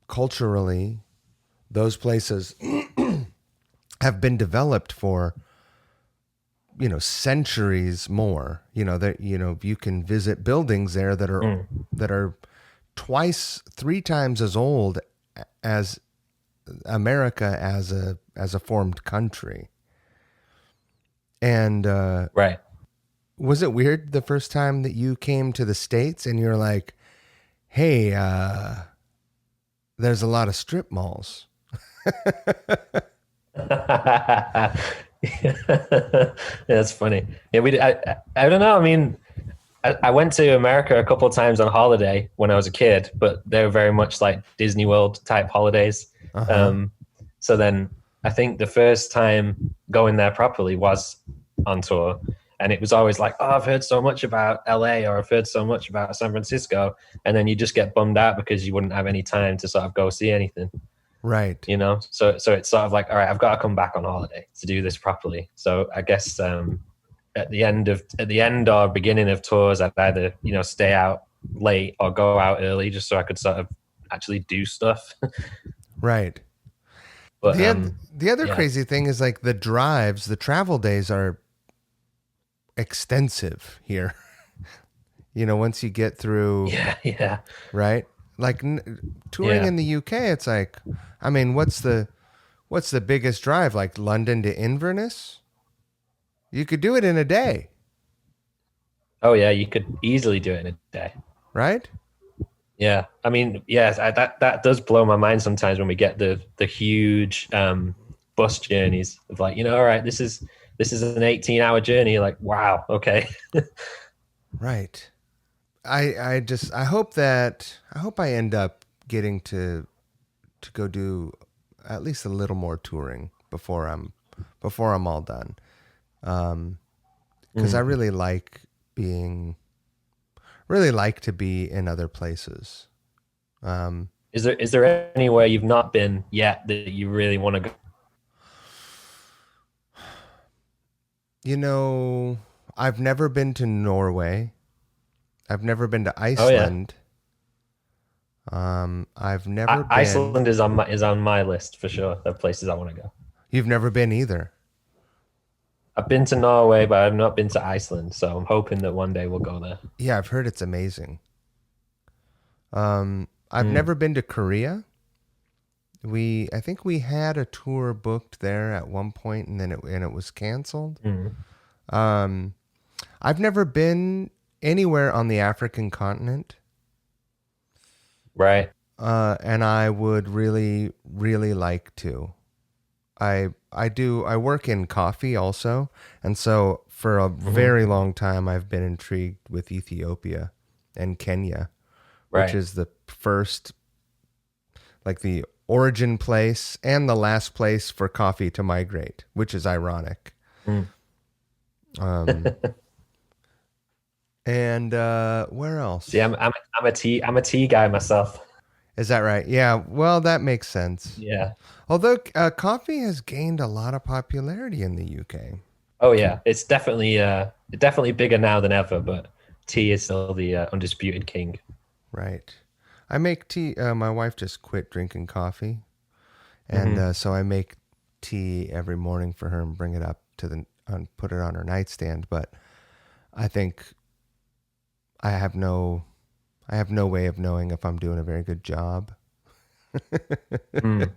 culturally, those places have been developed for centuries more. That you can visit buildings there that are twice, 3 times as old as America as a formed country. And Right. was it weird the first time that you came to the States and you're like, hey, there's a lot of strip malls? That's funny. Yeah, I don't know. I mean, I went to America a couple of times on holiday when I was a kid, but they were very much like Disney World type holidays. Uh-huh. Um, so then I think the first time going there properly was on tour. And it was always like, oh, I've heard so much about LA or I've heard so much about San Francisco. And then you just get bummed out because you wouldn't have any time to sort of go see anything, Right. So it's sort of like, all right, I've got to come back on holiday to do this properly. So I guess at the end or beginning of tours, I'd either stay out late or go out early just so I could sort of actually do stuff. Right. But The other yeah. crazy thing is like the travel days are extensive here. Once you get through, Yeah. right? Like touring Yeah. in the UK, it's like, I mean, what's the biggest drive? Like London to Inverness? You could do it in a day, Oh yeah, you could easily do it in a day. right? Yeah, I mean, yes, that does blow my mind sometimes when we get the huge bus journeys of like, all right, this is an 18-hour journey. Like, wow, okay. Right. I hope I end up getting to go do at least a little more touring before I'm all done. Because I really like to be in other places. Is there anywhere you've not been yet that you really want to go? I've never been to Norway. I've never been to Oh yeah, Iceland. I've never been. Iceland is on my list for sure of places I want to go. You've never been either. I've been to Norway, but I've not been to Iceland, so I'm hoping that one day we'll go there. Yeah, I've heard it's amazing. I've never been to Korea. I think we had a tour booked there at one point, and then it was canceled. Um, I've never been anywhere on the African continent, Right. and I would really, really like to. I work in coffee also, and so for a very long time I've been intrigued with Ethiopia and Kenya, which Right. is the first, like the origin place and the last place for coffee to migrate, which is ironic. Mm. Um, and where else? See, I'm a tea guy myself. Is that right? Yeah. Well, that makes sense. Yeah. Although coffee has gained a lot of popularity in the UK. Oh yeah, it's definitely bigger now than ever, but tea is still the undisputed king. Right. I make tea. My wife just quit drinking coffee, and so I make tea every morning for her and bring it up put it on her nightstand. But I think I have no way of knowing if I'm doing a very good job. Mm.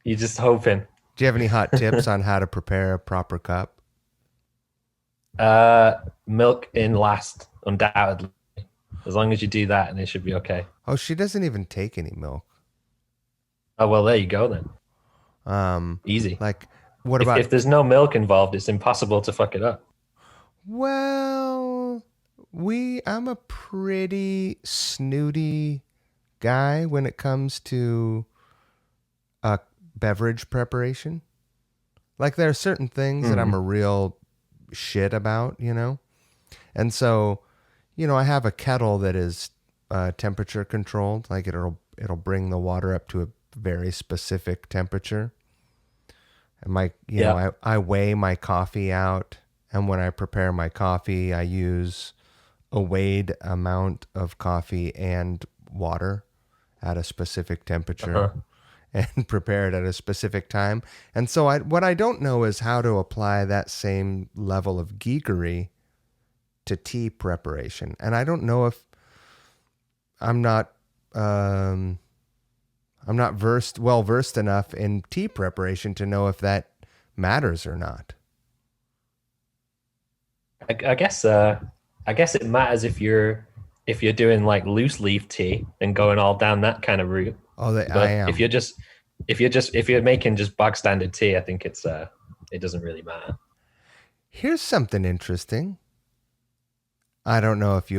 You're just hoping. Do you have any hot tips on how to prepare a proper cup? Milk in last, undoubtedly. As long as you do that, and it should be okay. Oh, she doesn't even take any milk. Oh well, there you go then. Um, Easy. like, what If about? if there's no milk involved, it's impossible to fuck it up. Well, I'm a pretty snooty guy when it comes to beverage preparation. Like there are certain things that I'm a real shit about, and so, I have a kettle that is temperature controlled. Like it'll bring the water up to a very specific temperature. And Yeah. I weigh my coffee out, and when I prepare my coffee, I use a weighed amount of coffee and water at a specific temperature Uh-huh. and prepare it at a specific time. And so what I don't know is how to apply that same level of geekery to tea preparation. And I don't know if I'm not um, I'm not well versed enough in tea preparation to know if that matters or not. I guess I guess it matters if you're doing like loose leaf tea and going all down that kind of route. Oh, I But am. if you're making just bog standard tea, I think it doesn't really matter. Here's something interesting. I don't know if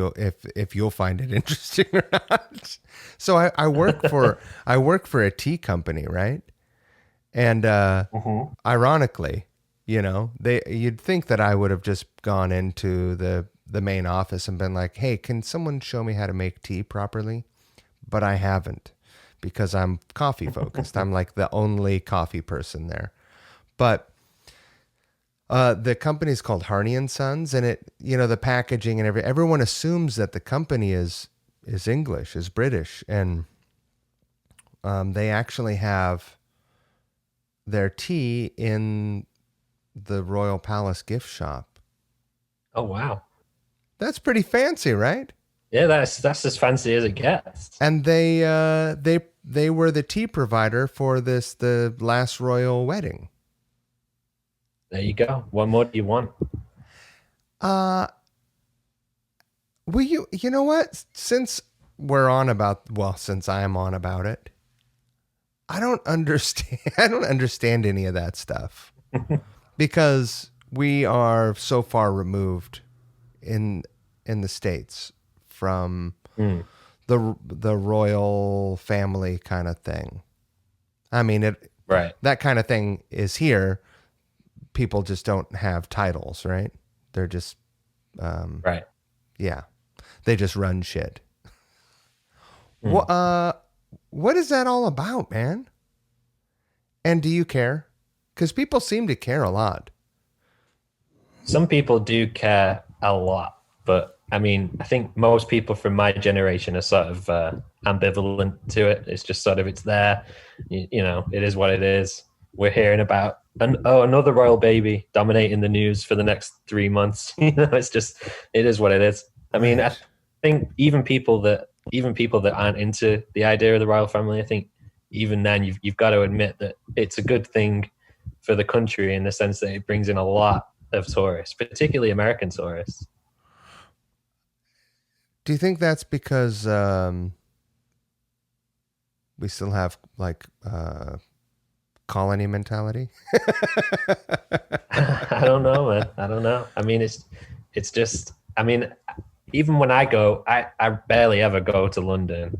you'll find it interesting or not. So I work for I work for a tea company, right? And Hmm. ironically, you'd think that I would have just gone into the main office and been like, "Hey, can someone show me how to make tea properly?" But I haven't because I'm coffee focused. I'm like the only coffee person there. But the company's called Harney and Sons, and the packaging and everyone assumes that the company is English, is British, and they actually have their tea in the Royal Palace gift shop. Oh wow. That's pretty fancy, right? Yeah, that's as fancy as it gets. And they were the tea provider for the last royal wedding. There you go. What more do you want? Uh will you know what? Since I am on about it, I don't understand I don't understand any of that stuff because we are so far removed in the States from Mm, the royal family kind of thing. I mean, right, that kind of thing is here. People just don't have titles, right? They're just right. yeah. They just run shit. Mm. What is that all about, man? And do you care? Cuz people seem to care a lot. Some people do care a lot, but I mean, I think most people from my generation are sort of ambivalent to it. It's just sort of it's there, you know. It is what it is. We're hearing about another royal baby dominating the news for the next 3 months. You know, it's just it is what it is. I mean, I Right. think even people that aren't into the idea of the royal family, I think even then you've got to admit that it's a good thing for the country in the sense that it brings in a lot of tourists, particularly American tourists. Do you think that's because we still have like colony mentality? I don't know, man. I don't know. I mean, it's just. I mean, even when I go, I barely ever go to London,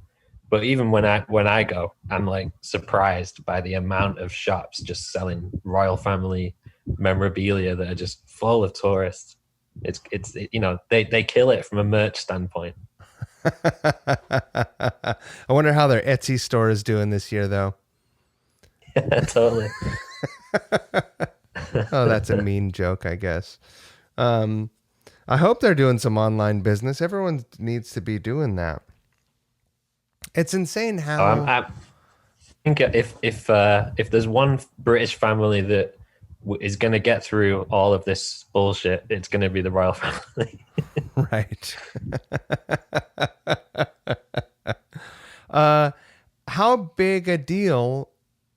but even when I go, I'm like surprised by the amount of shops just selling royal family memorabilia that are just full of tourists. You know they kill it from a merch standpoint. I wonder how their Etsy store is doing this year, though. Totally. Oh, that's a mean joke, I guess. Um, I hope they're doing some online business. Everyone needs to be doing that. It's insane how. I think if there's one British family that is going to get through all of this bullshit, it's going to be the royal family. Right. uh, how big a deal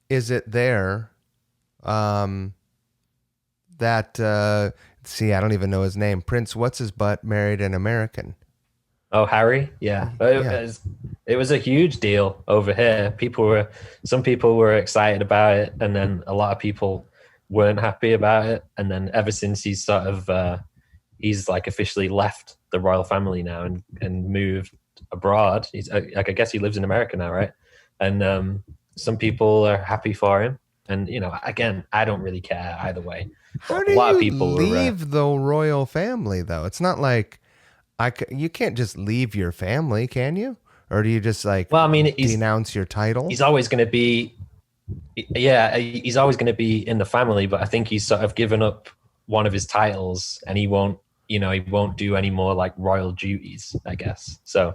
is it there? Um, that see, I don't even know his name. Prince, what's his butt, married an American. Oh, Harry, yeah, Yeah. it was a huge deal over here. Some people were excited about it, and then a lot of people weren't happy about it. And then ever since he's like officially left the royal family now and moved abroad. He's like I guess he lives in America now, right? And some people are happy for him, and you know, again, I don't really care either way. How But a do lot of you people were, leave the royal family though? It's not like you can't just leave your family, can you? or do you just like Well, I mean, denounce your title? he's always going to be, yeah, he's always going to be in the family, but I think he's sort of given up one of his titles, and he won't, he won't do any more like royal duties, I guess. So,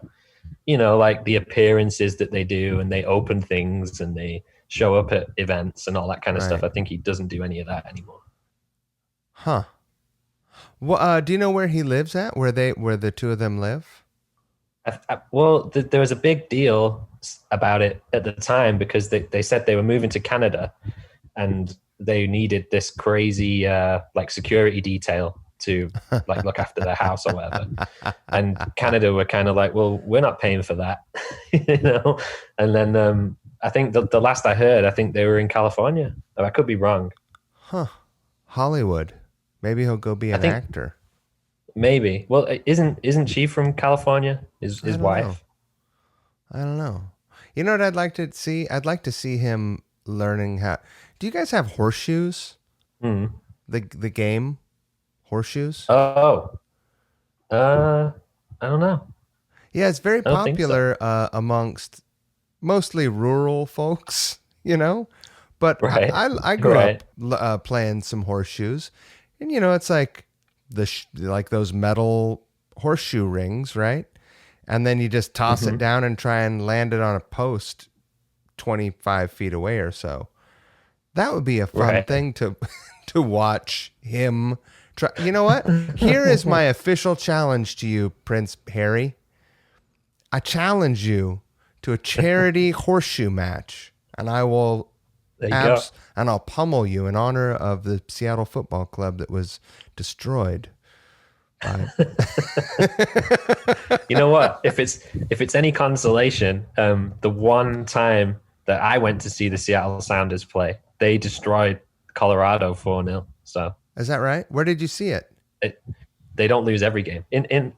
like the appearances that they do, and they open things, and they show up at events and all that kind of stuff. Right. I think he doesn't do any of that anymore. Huh. Well, do you know where he lives at? Where the two of them live? Well, there was a big deal about it at the time because they said they were moving to Canada, and they needed this crazy like security detail to like look after their house or whatever. And Canada were kind of like, well, we're not paying for that, you know. And then I think the last I heard, I think they were in California. Oh, I could be wrong. Huh. Hollywood. Maybe he'll go be I an think actor. maybe. Well, isn't she from California? I His don't know. wife. I don't know. You know what I'd like to see? I'd like to see him learning how. Do you guys have horseshoes? Hmm. The game horseshoes? Oh, I don't know. Yeah, it's very I don't think so. popular amongst mostly rural folks, you know. But Right. I grew Right. up playing some horseshoes, and it's like like those metal horseshoe rings, right? And then you just toss it Hmm. down and try and land it on a post 25 feet away or so. That would be a fun Right. thing to to watch him try. You know what? Here is my official challenge to you, Prince Harry. I challenge you to a charity horseshoe match, and I will There you go. and I'll pummel you in honor of the Seattle Football Club that was destroyed. By, You know what? If it's any consolation, the one time that I went to see the Seattle Sounders play, they destroyed Colorado 4-0. So is that right? Where did you see it? it, they don't lose every game. In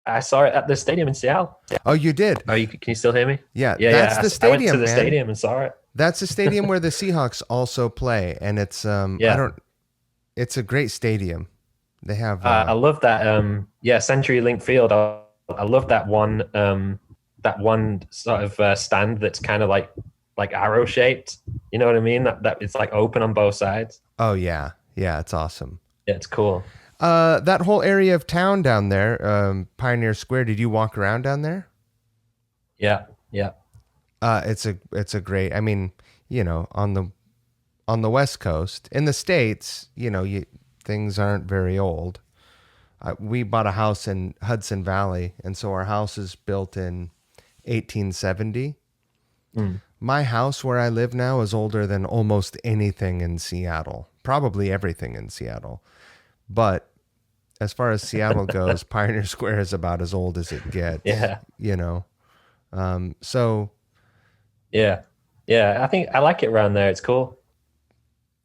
I saw it at the stadium in Seattle. Oh, you did. Can you still hear me? Yeah, Yeah, that's yeah. the I went to stadium, the man. stadium and saw it. That's the stadium where the Seahawks also play, and it's I Yeah. don't. It's a great stadium. They have I love that. Yeah, Century Link Field. I love that one. That one sort of stand that's kind of like arrow shaped. You know what I mean? That it's like open on both sides. oh yeah, yeah, it's awesome. Yeah, it's cool. That whole area of town down there, Pioneer Square. Did you walk around down there? Yeah, yeah, It's a great. I mean, on the West Coast, in the States, things aren't very old. We bought a house in Hudson Valley, and so our house is built in 1870. Mm. My house where I live now is older than almost anything in Seattle, probably everything in Seattle. But as far as Seattle goes, Pioneer Square is about as old as it gets. yeah, So yeah, yeah. I think I like it around there. It's cool.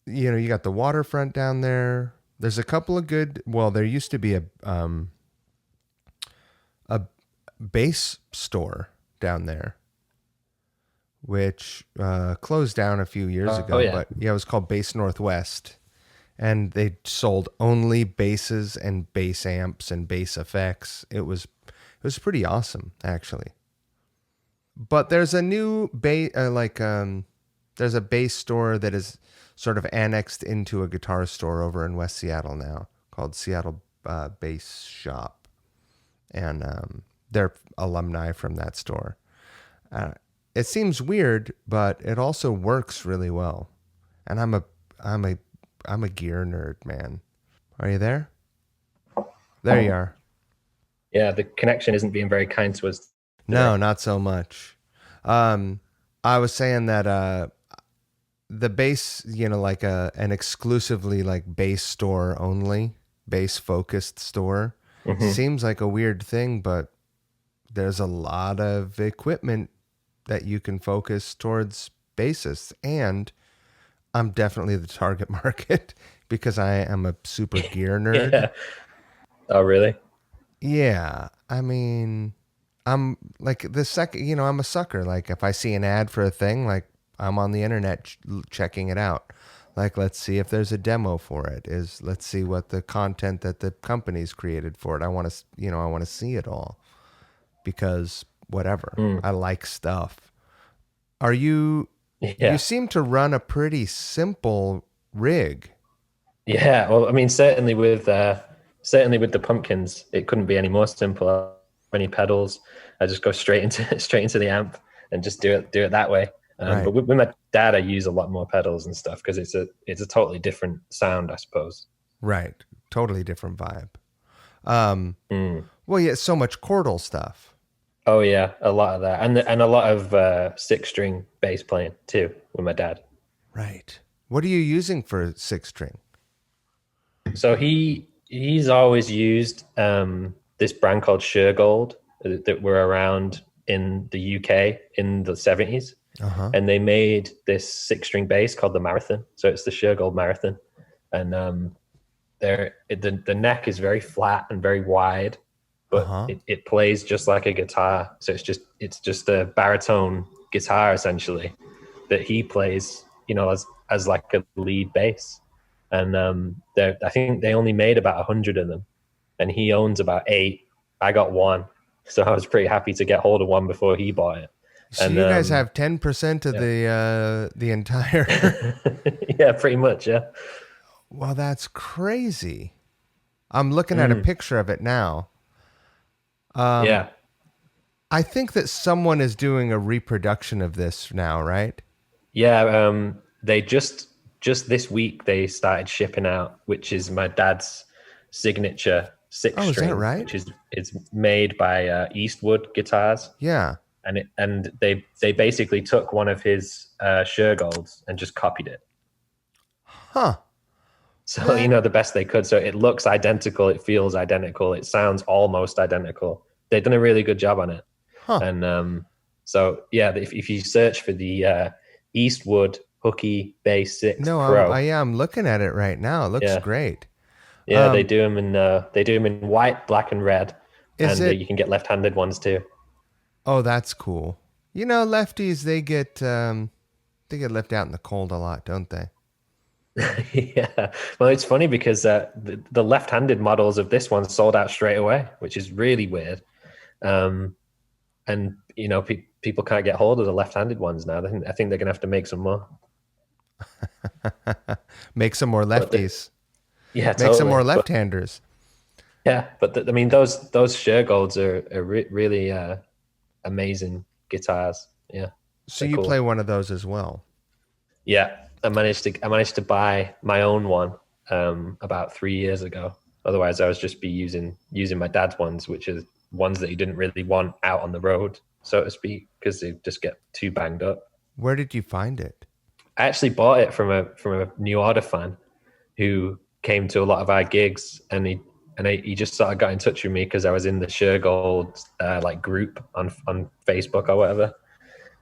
you got the waterfront down there. There's a couple of good. Well, there used to be a base store down there, which closed down a few years ago. Oh yeah. But yeah, it was called Base Northwest, and they sold only basses and bass amps and bass effects. It was pretty awesome, actually. But there's a new there's a bass store that is sort of annexed into a guitar store over in West Seattle now called Seattle Bass Shop, and they're alumni from that store. It seems weird, but it also works really well. And I'm a gear nerd, man. Are you there? There you are. Yeah, the connection isn't being very kind to us No, today. not so much. I was saying that the bass, like an exclusively like bass store only, bass focused store, Hmm. seems like a weird thing, but there's a lot of equipment that you can focus towards bassists, and I'm definitely the target market because I am a super gear nerd. Yeah. Oh really? Yeah, I mean, I'm like the second, I'm a sucker. Like if I see an ad for a thing, like I'm on the internet checking it out. Like let's see if there's a demo for it. Let's see what the content that the company's created for it. I want to see it all because whatever. Mm. I like stuff. Are you Yeah. seem to run a pretty simple rig. Yeah. Well, I mean, certainly with the pumpkins, it couldn't be any more simple. Any pedals, I just go straight into straight into the amp and just do it that way. But Right. with my dad, I use a lot more pedals and stuff because it's a totally different sound, I suppose. Right. Totally different vibe. Um, Mm. well, yeah, so much chordal stuff. Oh yeah, a lot of that, and a lot of 6 string bass playing too with my dad. Right. What are you using for six string? So he's always used this brand called Shergold that were around in the UK in the 70s, Uh-huh. and they made this 6 string bass called the Marathon. So it's the Shergold Marathon, and the neck is very flat and very wide, but Uh-huh. it plays just like a guitar. So it's just a baritone guitar essentially that he plays, as like a lead bass. And I think they only made about 100 of them, and he owns about 8. I got one, so I was pretty happy to get hold of one before he bought it. So And you guys have 10% of the entire. yeah, pretty much, yeah. Well, that's crazy. I'm looking at a picture of it now. Yeah. I think that someone is doing a reproduction of this now, right? Yeah, they just this week they started shipping out, which is my dad's signature six Oh, is that string, right? which is it's made by Eastwood Guitars, Yeah. and they basically took one of his Shergolds and just copied it. Huh. So That- the best they could. So it looks identical, it feels identical, it sounds almost identical. They've done a really good job on it. Huh. And so yeah, if you search for the Eastwood Hooky Bass 6 No, Pro, I'm looking at it right now. It looks Yeah. great. yeah, they do them in white, black, and red, Is and it? you can get left-handed ones too. Oh, that's cool. You know, lefties they get left out in the cold a lot, don't they? Yeah, well, it's funny because the left-handed models of this one sold out straight away, which is really weird. And people can't get hold of the left-handed ones now. I think they're gonna have to make some more. Make some more lefties. Yeah, Make totally. some more But- left-handers. yeah, but I mean, those Shergolds are really amazing guitars. Yeah, So they're you cool. play one of those as well. Yeah, I managed to buy my own one about 3 years ago. Otherwise, I was just be using my dad's ones, which is ones that he didn't really want out on the road, so to speak, because they just get too banged up. Where did you find it? I actually bought it from a New Order fan who came to a lot of our gigs, and he just sort of got in touch with me because I was in the Shergold like group on Facebook or whatever.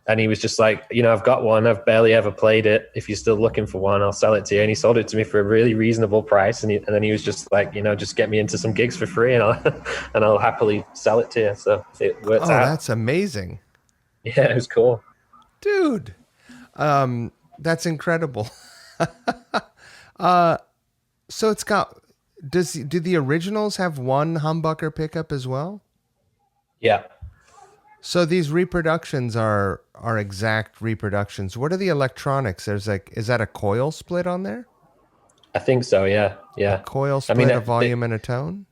And he was just like, I've got one. I've barely ever played it. If you're still looking for one, I'll sell it to you. And he sold it to me for a really reasonable price. And then he was just like, just get me into some gigs for free, and I'll happily sell it to you. So it worked Oh, out. that's amazing. Yeah, it was cool. Dude. That's incredible. So it's got do the originals have one humbucker pickup as well? Yeah. So these reproductions are exact reproductions. What are the electronics? Is that a coil split on there? I think so. Yeah. Yeah. Coil split, a volume, and a tone?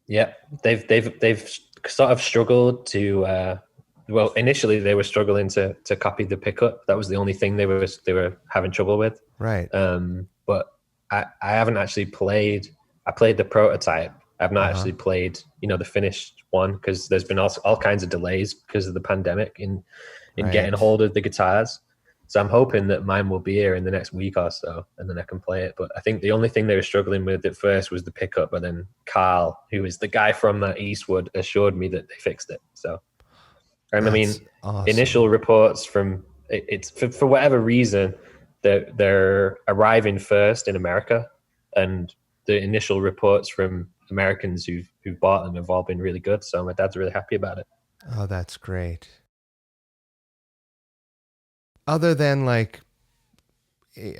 Yeah, they've sort of struggled to. Well, initially they were struggling to copy the pickup. That was the only thing they were having trouble with. Right. But I haven't actually played. I played the prototype. I've not actually played, the finished one, because there's been all kinds of delays because of the pandemic in Right. getting hold of the guitars. So I'm hoping that mine will be here in the next week or so, and then I can play it. But I think the only thing they were struggling with at first was the pickup, but then Carl, who is the guy from that Eastwood, assured me that they fixed it. So, and I mean, That's awesome. initial reports from it's for whatever reason they're arriving first in America, and the initial reports from Americans who've bought them have all been really good. So my dad's really happy about it. Oh, that's great. Other than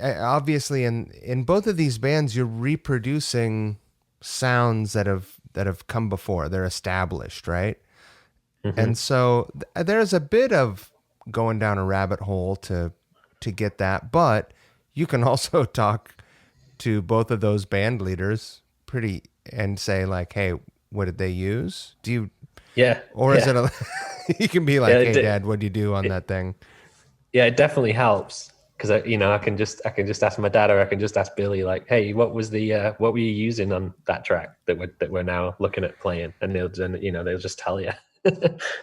obviously in both of these bands, you're reproducing sounds that have come before. They're established, right? Hmm. And so there's a bit of going down a rabbit hole to get that, but you can also talk to both of those band leaders pretty and say like, "Hey, what did they use? Do you Yeah, or is yeah, it a you can be yeah. like, "Hey dad, what do you do on that thing?" Yeah, it definitely helps because I can just ask my dad or I can just ask Billy like, hey, what were you using on that track that we're now looking at playing, and they'll just tell you.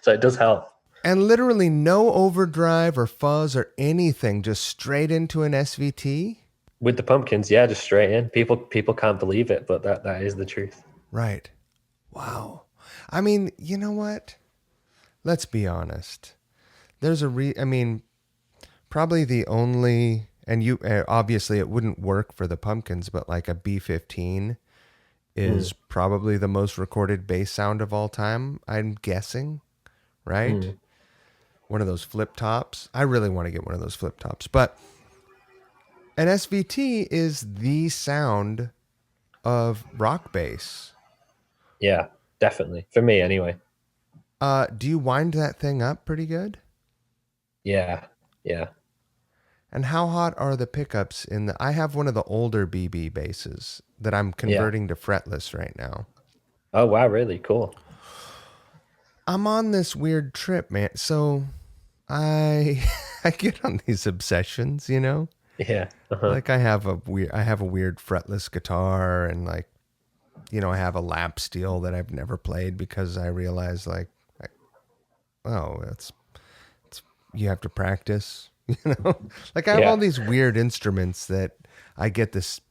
So it does help. And literally no overdrive or fuzz or anything, just straight into an SVT. With the Pumpkins, yeah, just straight in. People can't believe it, but that is the truth. Right. Wow. I mean, you know what? Let's be honest. I mean, probably the only, and you obviously it wouldn't work for the Pumpkins, but like a B-15 Mm, is probably the most recorded bass sound of all time, I'm guessing, right? mm. One of those flip tops. I really want to get one of those flip tops, but an SVT is the sound of rock bass. Yeah, definitely for me anyway. Do you wind that thing up pretty good? Yeah, yeah, And how hot are the pickups in the? I have one of the older BB basses that I'm yeah. converting to fretless right now. Oh wow, really cool. I'm on this weird trip, man. So I I get on these obsessions, you know? Yeah, uh-huh. Like I have a weird fretless guitar and like, I have a lap steel that I've never played because I realize like, oh, it's you have to practice, you know? Like I have all Yeah. these weird instruments that I get this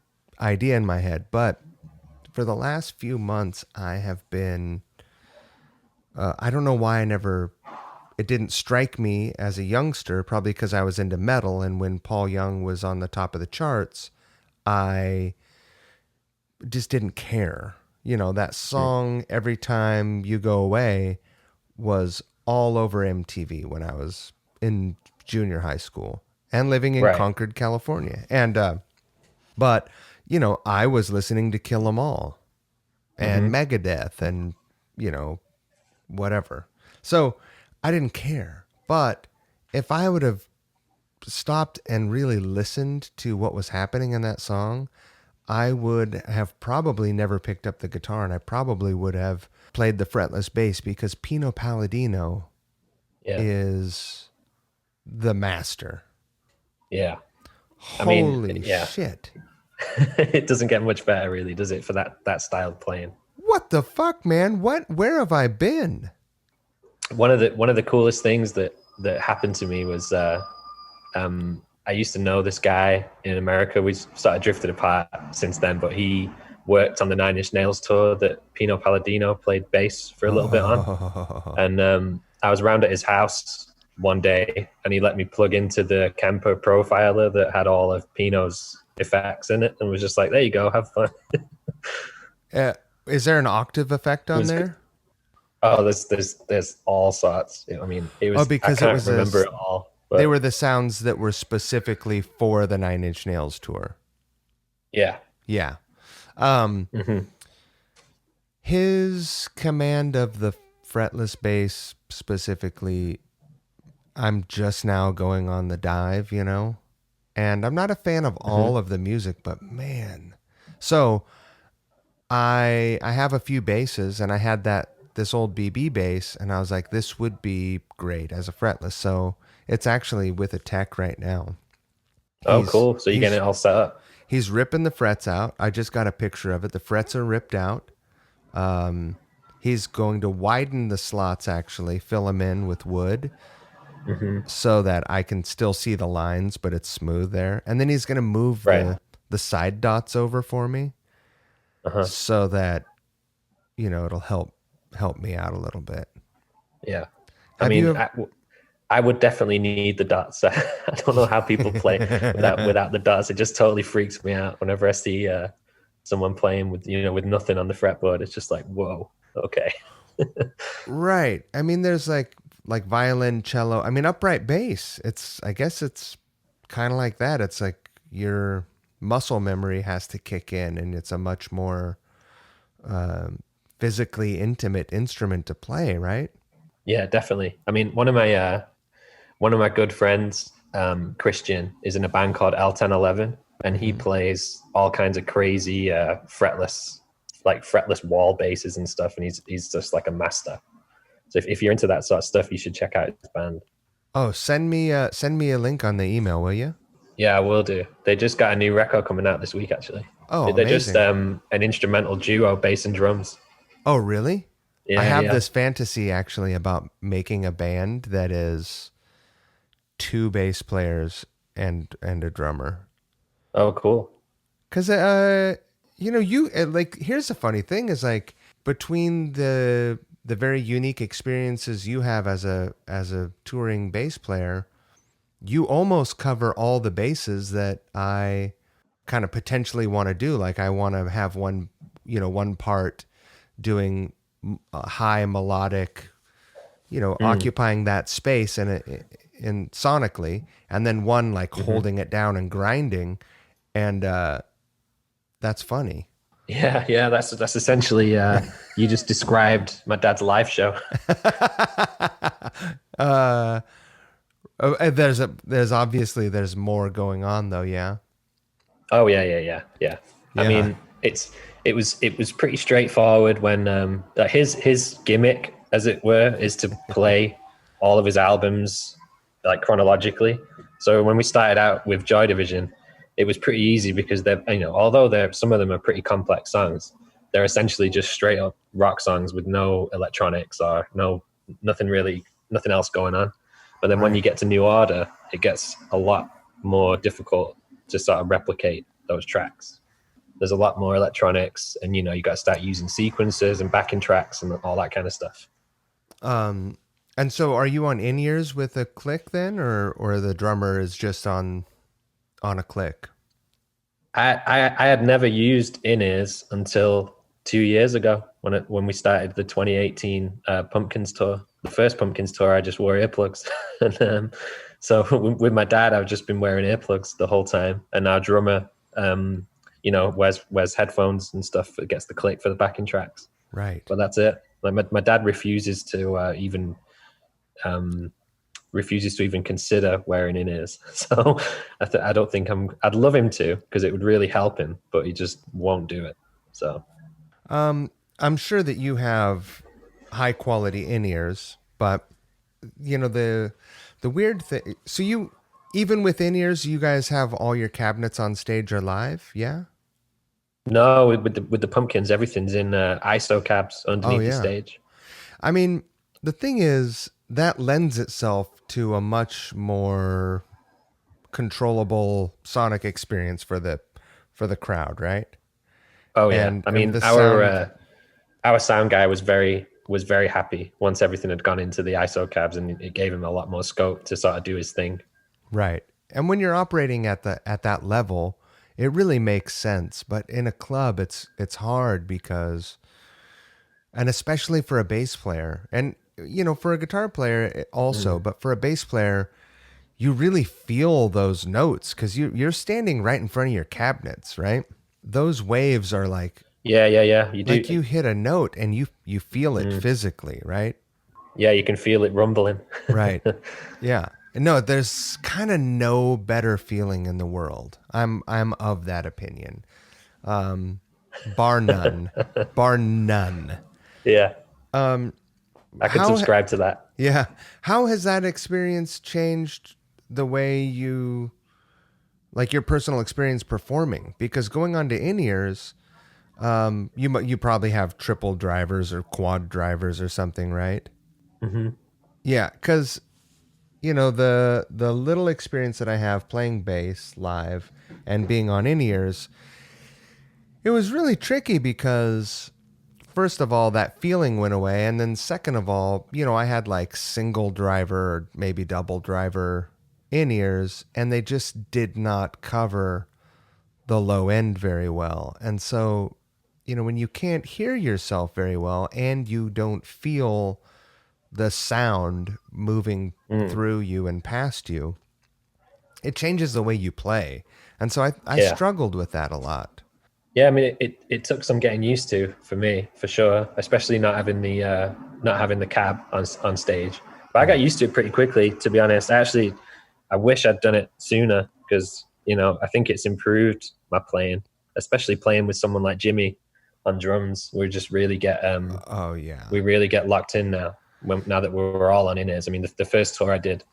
idea in my head, but for the last few months I have been I don't know why it didn't strike me as a youngster, probably because I was into metal. And when Paul Young was on the top of the charts, I just didn't care. That Mm. song, Every Time You Go Away, was all over MTV when I was in junior high school and living in Right. Concord, California. But, I was listening to Kill 'Em All and Hmm. Megadeth and, you know, whatever. So I didn't care. But if I would have stopped and really listened to what was happening in that song, I would have probably never picked up the guitar and I probably would have played the fretless bass because Pino Palladino Yeah, is the master. yeah. I mean, Holy yeah. shit. It doesn't get much better, really, does it, for that style of playing? What the fuck, man? Where have I been? One of the coolest things that happened to me was I used to know this guy in America. We started drifted apart since then, but he worked on the Nine Inch Nails tour that Pino Palladino played bass for a little bit on. And I was around at his house one day, and he let me plug into the Kemper profiler that had all of Pino's effects in it, and was just like, "There you go, have fun." Uh, is there an octave effect It on was good. there? Oh, there's all sorts. I mean, it Oh, was I because can't remember it all, they but were the sounds that were specifically for the Nine Inch Nails tour. yeah. Yeah. Um, Hmm. his command of the fretless bass specifically, I'm just now going on the dive, and I'm not a fan of Hmm. all of the music, but man. So I have a few basses and I had this old BB bass and I was like, this would be great as a fretless. So it's actually with a tech right now. Oh, He's cool. So you're getting he's it all set up. he's ripping the frets out. I just got a picture of it. The frets are ripped out. He's going to widen the slots actually, fill them in with wood Hmm. so that I can still see the lines, but it's smooth there. And then he's going to move Right. the side dots over for me Uh-huh. so that it'll help me out a little bit. Yeah. I Have you mean, ever I would definitely need the dots. I don't know how people play without the dots. It just totally freaks me out whenever I see someone playing with nothing on the fretboard. It's just like, whoa, okay. Right. I mean there's like violin, cello. I mean upright bass. I guess it's kind of like that. It's like your muscle memory has to kick in and it's a much more physically intimate instrument to play, right? Yeah, definitely. I mean, one of my good friends, Christian, is in a band called L1011, and he Hmm. plays all kinds of crazy fretless wall basses and stuff, and he's just like a master. So if you're into that sort of stuff, you should check out his band. Oh, send me a link on the email, will you? Yeah, I will do. They just got a new record coming out this week, actually. Oh, They're just amazing. an instrumental duo, bass and drums. Oh, really? I Yeah, have yeah. this fantasy actually about making a band that is two bass players and a drummer. Oh, cool. Cause you know, like here's the funny thing is like between the very unique experiences you have as a touring bass player, you almost cover all the bases that I kind of potentially want to do. Like I want to have one, you know, one part doing a high melodic, you know, Mm, occupying that space and sonically, and then one like hmm. holding it down and grinding, and that's funny. Yeah, yeah. That's essentially you just described my dad's live show. uh, there's obviously there's more going on though. Yeah, Oh yeah, yeah, yeah, yeah. I yeah, mean, it was pretty straightforward when like his gimmick, as it were, is to play all of his albums like chronologically. So when we started out with Joy Division, it was pretty easy because they're, although they're some of them are pretty complex songs, they're essentially just straight up rock songs with no electronics or nothing else going on. But then when you right. get to New Order, it gets a lot more difficult to sort of replicate those tracks. There's a lot more electronics, and you got to start using sequencers and backing tracks and all that kind of stuff. Um, and so are you on in ears with a click then, or the drummer is just on a click? I had never used in-ears until 2 years ago when we started the 2018 Pumpkins tour. The first Pumpkins tour, I just wore earplugs, and so with my dad, I've just been wearing earplugs the whole time, and our drummer, wears headphones and stuff that gets the click for the backing tracks. Right. But that's it. Like my dad um, refuses to even consider wearing in ears. So I don't think I'd love him to because it would really help him, but he just won't do it. So I'm sure that you have high quality in ears, but you know the weird thing. So you even with in ears, you guys have all your cabinets on stage are live. Yeah. no, with the Pumpkins, everything's in ISO cabs Oh underneath the yeah. stage. I mean, the thing is that lends itself to a much more controllable sonic experience for the crowd, right? Oh yeah, I And mean the sound, our sound guy was very happy once everything had gone into the ISO cabs, and it gave him a lot more scope to sort of do his thing. right? And when you're operating at that level, it really makes sense. But in a club, it's hard because, and especially for a bass player, and you know, for a guitar player also, Mm. but for a bass player, you really feel those notes because you're standing right in front of your cabinets, right? Those waves are Yeah, yeah, yeah. You do. like you hit a note and you feel it Mm. physically, right? Yeah, you can feel it rumbling. Right. Yeah. No, there's kind of no better feeling in the world. I'm of that opinion. Bar none. Bar none. Yeah, Um I could how subscribe to that. yeah, how has that experience changed the way you like your personal experience performing? Because going on to in-ears, you probably have triple drivers or quad drivers or something, right? Hmm. Yeah, cuz you know the little experience that I have playing bass live and being on in-ears, it was really tricky because first of all that feeling went away, and then second of all, you know, I had like single driver or maybe double driver in-ears and they just did not cover the low end very well. And so, you know, when you can't hear yourself very well and you don't feel the sound moving Mm. through you and past you, it changes the way you play. And so I Yeah, struggled with that a lot. yeah. I mean, it took some getting used to for me, for sure. Especially not having not having the cab on stage. But I got used to it pretty quickly, to be honest. I wish I'd done it sooner because, I think it's improved my playing, especially playing with someone like Jimmy on drums. We just really get Oh yeah. we really get locked in now. Now that we're all on in-ears. I mean, the first tour I did,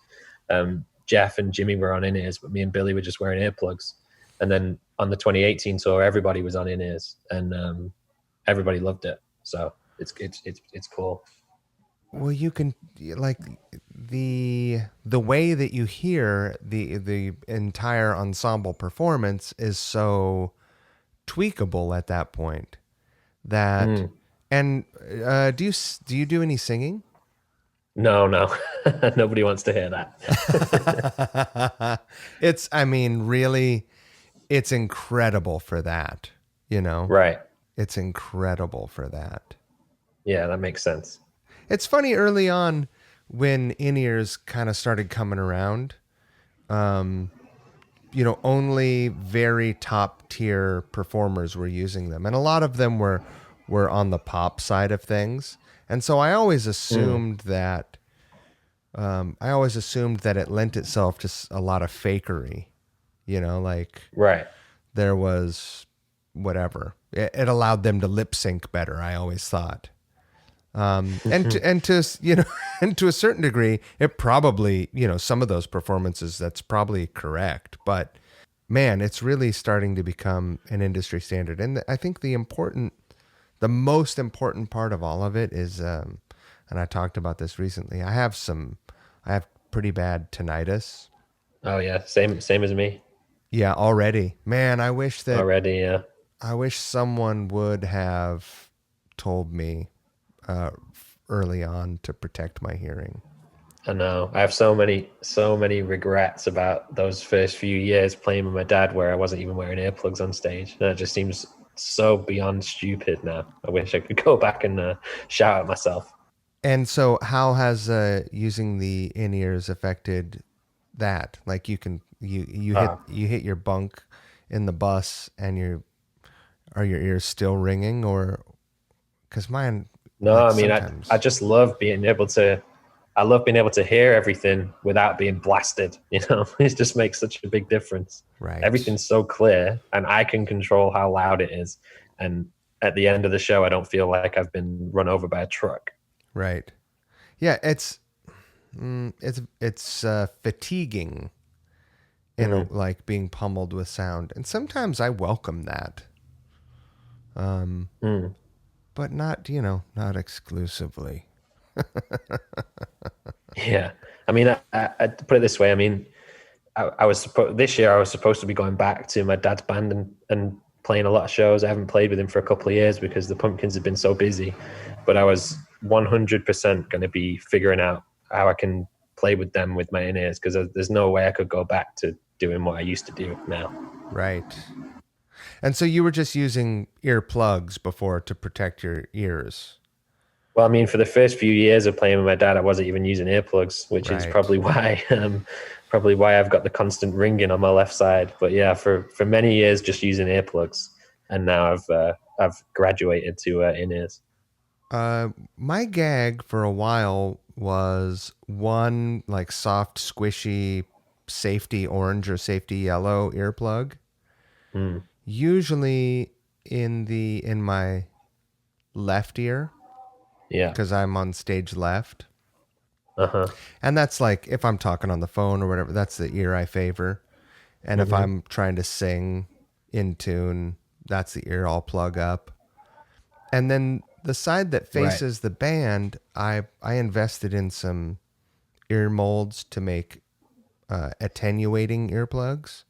Jeff and Jimmy were on in-ears, but me and Billy were just wearing earplugs. And then on the 2018 tour, everybody was on in-ears, and everybody loved it. So it's cool. Well, you can like the way that you hear the entire ensemble performance is so tweakable at that point that and do you do any singing? No, nobody wants to hear that. Really, it's incredible for that, Right. It's incredible for that. Yeah, that makes sense. It's funny early on when in-ears kind of started coming around, only very top tier performers were using them. And a lot of them were on the pop side of things. And so I always assumed that it lent itself to a lot of fakery, Right. there was whatever. It allowed them to lip sync better, I always thought. And to a certain degree, it probably, some of those performances, that's probably correct. But man, it's really starting to become an industry standard. And I think the most important part of all of it is, and I talked about this recently, I have pretty bad tinnitus. Oh yeah. Same as me. Yeah. Already, man, I wish someone would have told me early on to protect my hearing. I know. I have so many regrets about those first few years playing with my dad where I wasn't even wearing earplugs on stage. And it just seems so beyond stupid now. I wish I could go back and shout at myself. And so how has using the in-ears affected that? Like you hit your bunk in the bus and are your ears still ringing, or because mine. No, I mean, I just love being able to hear everything without being blasted. It just makes such a big difference. Right. Everything's so clear and I can control how loud it is. And at the end of the show, I don't feel like I've been run over by a truck. Right. Yeah. It's fatiguing like being pummeled with sound. And sometimes I welcome that. But not exclusively. Yeah. I mean, I put it this way. I mean, this year I was supposed to be going back to my dad's band and playing a lot of shows. I haven't played with him for a couple of years because the Pumpkins have been so busy, but I was 100% going to be figuring out how I can play with them with my in-ears, because there's no way I could go back to doing what I used to do now. Right. And so you were just using earplugs before to protect your ears. Well, I mean, for the first few years of playing with my dad, I wasn't even using earplugs, which is probably why I've got the constant ringing on my left side. But yeah, for many years, just using earplugs, and now I've graduated to in-ears. My gag for a while was one like soft, squishy, safety orange or safety yellow earplug. Usually in my left ear. Yeah. Because I'm on stage left. Uh-huh. And that's like, if I'm talking on the phone or whatever, that's the ear I favor. And if I'm trying to sing in tune, that's the ear I'll plug up. And then the side that faces the band, I invested in some ear molds to make attenuating earplugs.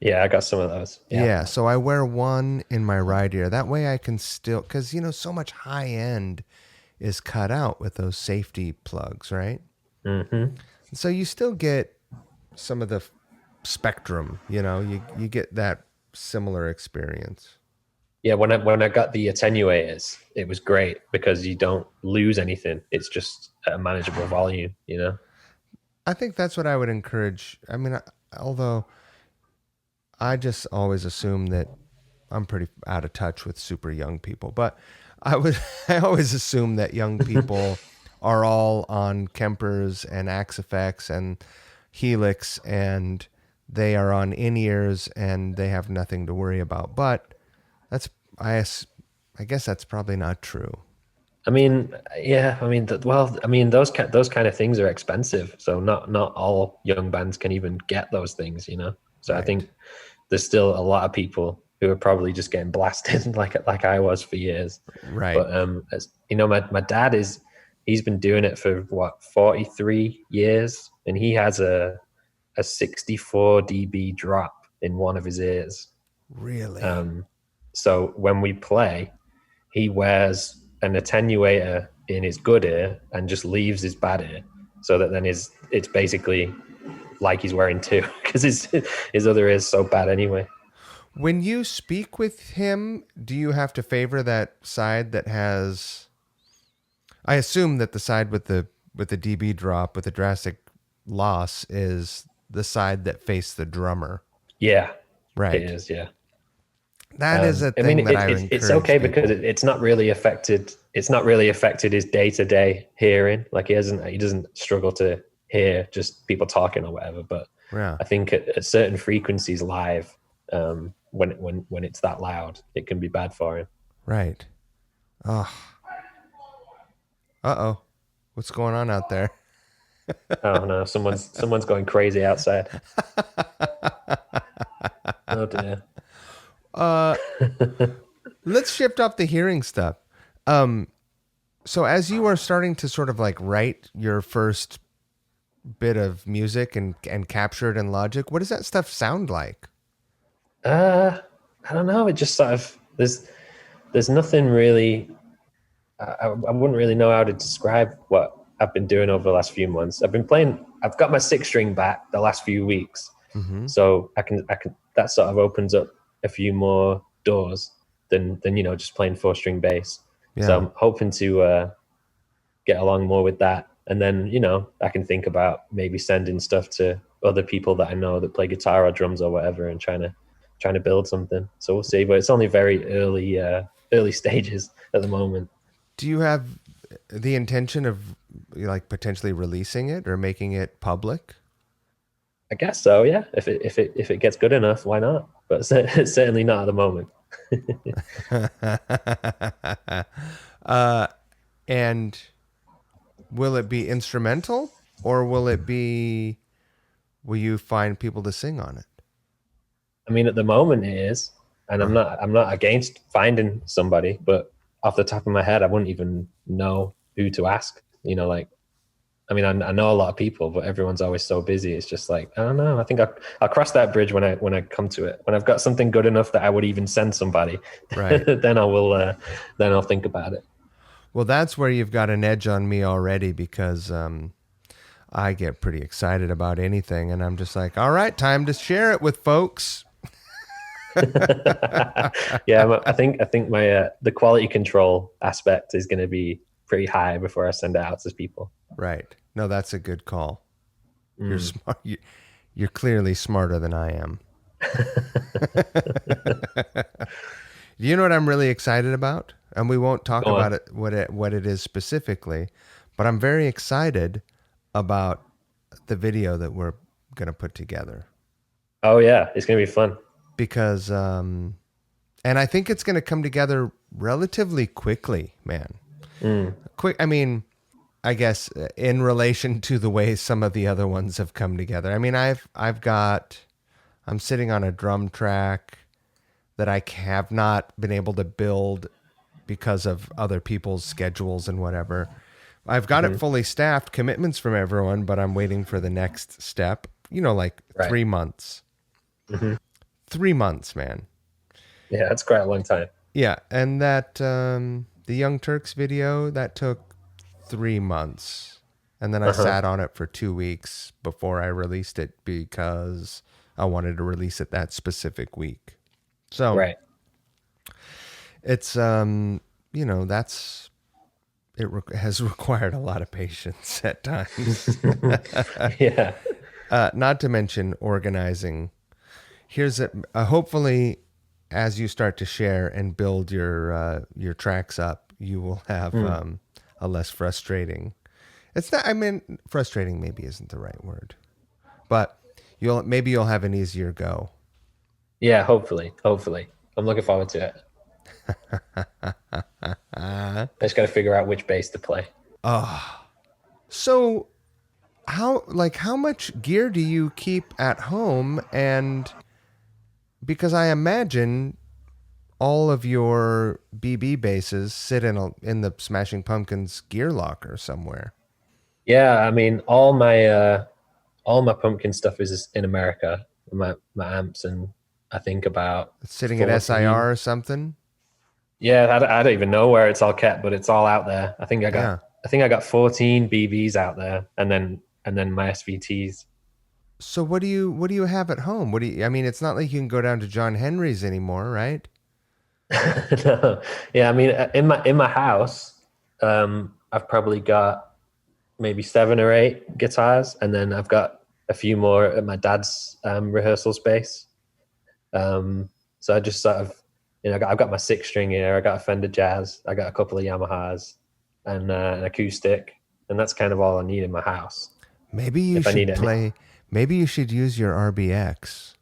Yeah, I got some of those. Yeah, so I wear one in my right ear. That way I can still, because, so much high end is cut out with those safety plugs, right? Mm-hmm. So you still get some of the spectrum, you get that similar experience. Yeah, when I got the attenuators, it was great because you don't lose anything. It's just a manageable volume, I think that's what I would encourage. I mean, although I just always assume that I'm pretty out of touch with super young people, but I always assume that young people are all on Kempers and Axe FX and Helix, and they are on in-ears and they have nothing to worry about. But that's I guess that's probably not true. I mean, yeah, I mean, well, I mean, those kind of things are expensive, so not all young bands can even get those things, you know. So I Right. think there's still a lot of people who are probably just getting blasted like I was for years. Right. But as you know, my dad he's been doing it for what 43 years, and he has a 64 dB drop in one of his ears. Really? So when we play, he wears an attenuator in his good ear and just leaves his bad ear, so that then it's basically like he's wearing two because his other ear is so bad anyway. When you speak with him, do you have to favor that side that has? I assume that the side with the dB drop with the drastic loss is the side that faced the drummer. Yeah, it Right. is. Yeah. That is a I mean, thing that I it's encourage okay because people. it's not really affected. It's not really affected his day to day hearing. Like he doesn't struggle to hear just people talking or whatever. But Yeah. I think at certain frequencies live, when it's that loud, it can be bad for him. Right. Oh. Uh-oh. What's going on out there? Oh no, someone's going crazy outside. Oh dear. Uh let's shift off the hearing stuff. So as you are starting to sort of like write your first bit of music and capture it in Logic, what does that stuff sound like? Uh, I don't know. It just sort of there's nothing really. I wouldn't really know how to describe what I've been doing over the last few months. I've been playing. I've got my six string back the last few weeks, Mm-hmm. so I can. That sort of opens up a few more doors than just playing four string bass. So Yeah. I'm hoping to get along more with that, and then I can think about maybe sending stuff to other people that I know that play guitar or drums or whatever, and trying to build something. So we'll see, but it's only very early stages at the moment. Do you have the intention of like potentially releasing it or making it public? I guess so. Yeah, if it gets good enough, why not? But certainly not at the moment. uh, and will it be instrumental or will you find people to sing on it? I mean, at the moment it is, and Uh, I'm not against finding somebody, but off the top of my head, I wouldn't even know who to ask. Like I mean, I know a lot of people, but everyone's always so busy. It's just like I don't know. I think I'll cross that bridge when I come to it. When I've got something good enough that I would even send somebody, right. then I will. Then I'll think about it. Well, that's where you've got an edge on me already because I get pretty excited about anything and I'm just like, all right, time to share it with folks. Yeah, I think my the quality control aspect is going to be pretty high before I send it out to people. Right. No, that's a good call. You're Mm. smart. You're clearly smarter than I am. You know what I'm really excited about? And we won't talk Go about on. it what it is specifically, but I'm very excited about the video that we're going to put together Oh yeah, it's going to be fun. because and I think it's going to come together relatively quickly, man. Mm. Quick, I mean, I guess in relation to the way some of the other ones have come together. I mean, I'm sitting on a drum track that I have not been able to build because of other people's schedules and whatever. I've got it Hmm. fully staffed, commitments from everyone, but I'm waiting for the next step. Like Right. 3 months. Hmm. 3 months, man. Yeah, that's quite a long time. Yeah, and that the Young Turks video that took 3 months, and then I Uh huh. sat on it for 2 weeks before I released it because I wanted to release it that specific week. So Right. it's that's has required a lot of patience at times. Yeah. Not to mention organizing. Here's hopefully as you start to share and build your tracks up, you will have Mm. a less frustrating. It's not. I mean, frustrating maybe isn't the right word, but you'll have an easier go. Yeah, hopefully. I'm looking forward to it. Uh, I just got to figure out which bass to play. oh, so how much gear do you keep at home? And because I imagine all of your BB bases sit in the Smashing Pumpkins gear locker somewhere. Yeah, I mean, all my pumpkin stuff is in America. My amps and I think about It's sitting at 14. SIR or something. Yeah, I don't even know where it's all kept, but it's all out there. Yeah. I think I got 14 BBs out there, and then my SVTs. So what do you have at home? What do you? I mean, it's not like you can go down to John Henry's anymore, right? No. Yeah, I mean, in my house, I've probably got maybe 7 or 8 guitars, and then I've got a few more at my dad's rehearsal space. So I just sort of, I've got my 6 string here. I got a Fender Jazz. I got a couple of Yamahas and an acoustic, and that's kind of all I need in my house. Maybe you If I need should any, play. Maybe you should use your RBX.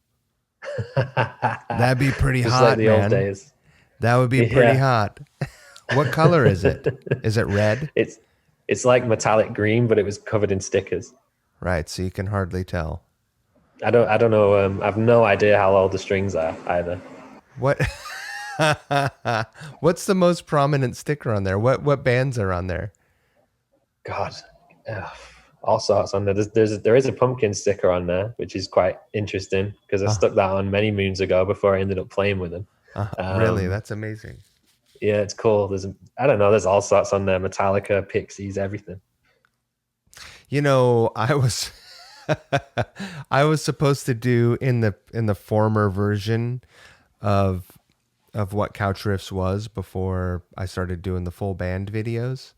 That'd be pretty just like hot, the old man. days. That would be pretty Yeah, hot. What color is it? Is it red? it's it's like metallic green, but it was covered in stickers. Right, so you can hardly tell. I don't know. I have no idea how old the strings are either. What What's the most prominent sticker on there? What bands are on there? God, ugh, all sorts on there. There is a pumpkin sticker on there, which is quite interesting because I Uh, stuck that on many moons ago before I ended up playing with them. really, Um, that's amazing. yeah, it's cool. I don't know. There's all sorts on there: Metallica, Pixies, everything. I was I was supposed to do in the former version of what Couch Riffs was before I started doing the full band videos.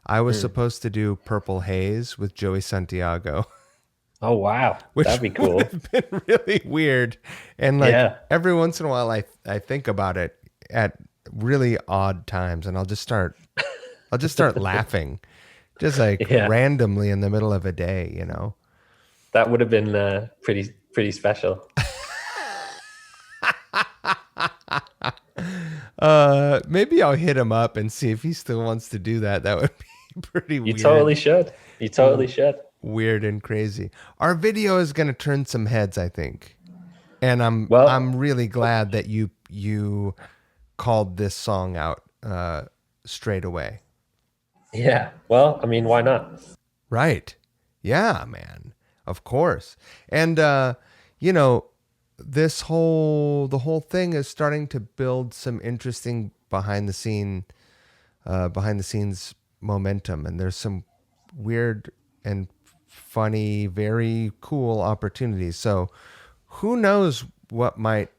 I was Mm. supposed to do Purple Haze with Joey Santiago, Oh wow, which that'd be would cool. have been really weird. And like Yeah, every once in a while I think about it at really odd times and I'll just start laughing just like yeah, randomly in the middle of a day. that would have been pretty special. Maybe I'll hit him up and see if he still wants to do that. That would be pretty You weird. totally should. You totally should. Weird and crazy. Our video is going to turn some heads, I think. And I'm Well, I'm really glad that you called this song out straight away. yeah. Well, I mean, why not? Right. Yeah, man. Of course. And you know, the whole thing is starting to build some interesting behind the scenes momentum, and there's some weird and funny, very cool opportunities. So who knows what might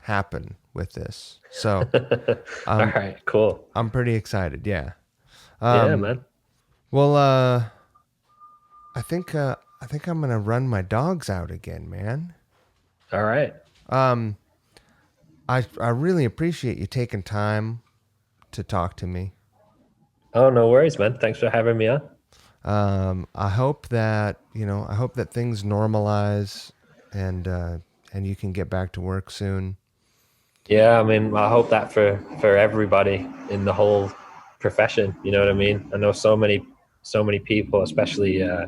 happen with this. So All right, cool. I'm pretty excited. Yeah. Yeah, man. Well, I think I'm gonna run my dogs out again, man. All right. I really appreciate you taking time to talk to me. Oh, no worries, man. Thanks for having me on. I hope that things normalize and you can get back to work soon. Yeah, I mean, I hope that for everybody in the whole profession. You know what I mean? I know so many people, especially a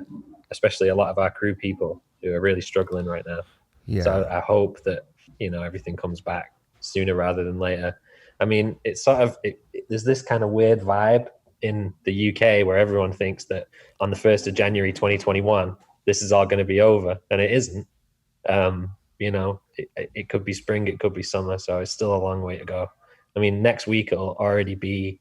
lot of our crew people who are really struggling right now. So Yeah. I hope that everything comes back sooner rather than later. I mean, it's sort of there's this kind of weird vibe in the UK where everyone thinks that on the 1st of January 2021 this is all going to be over, and it isn't. It could be spring, it could be summer, so it's still a long way to go. I mean, next week it'll already be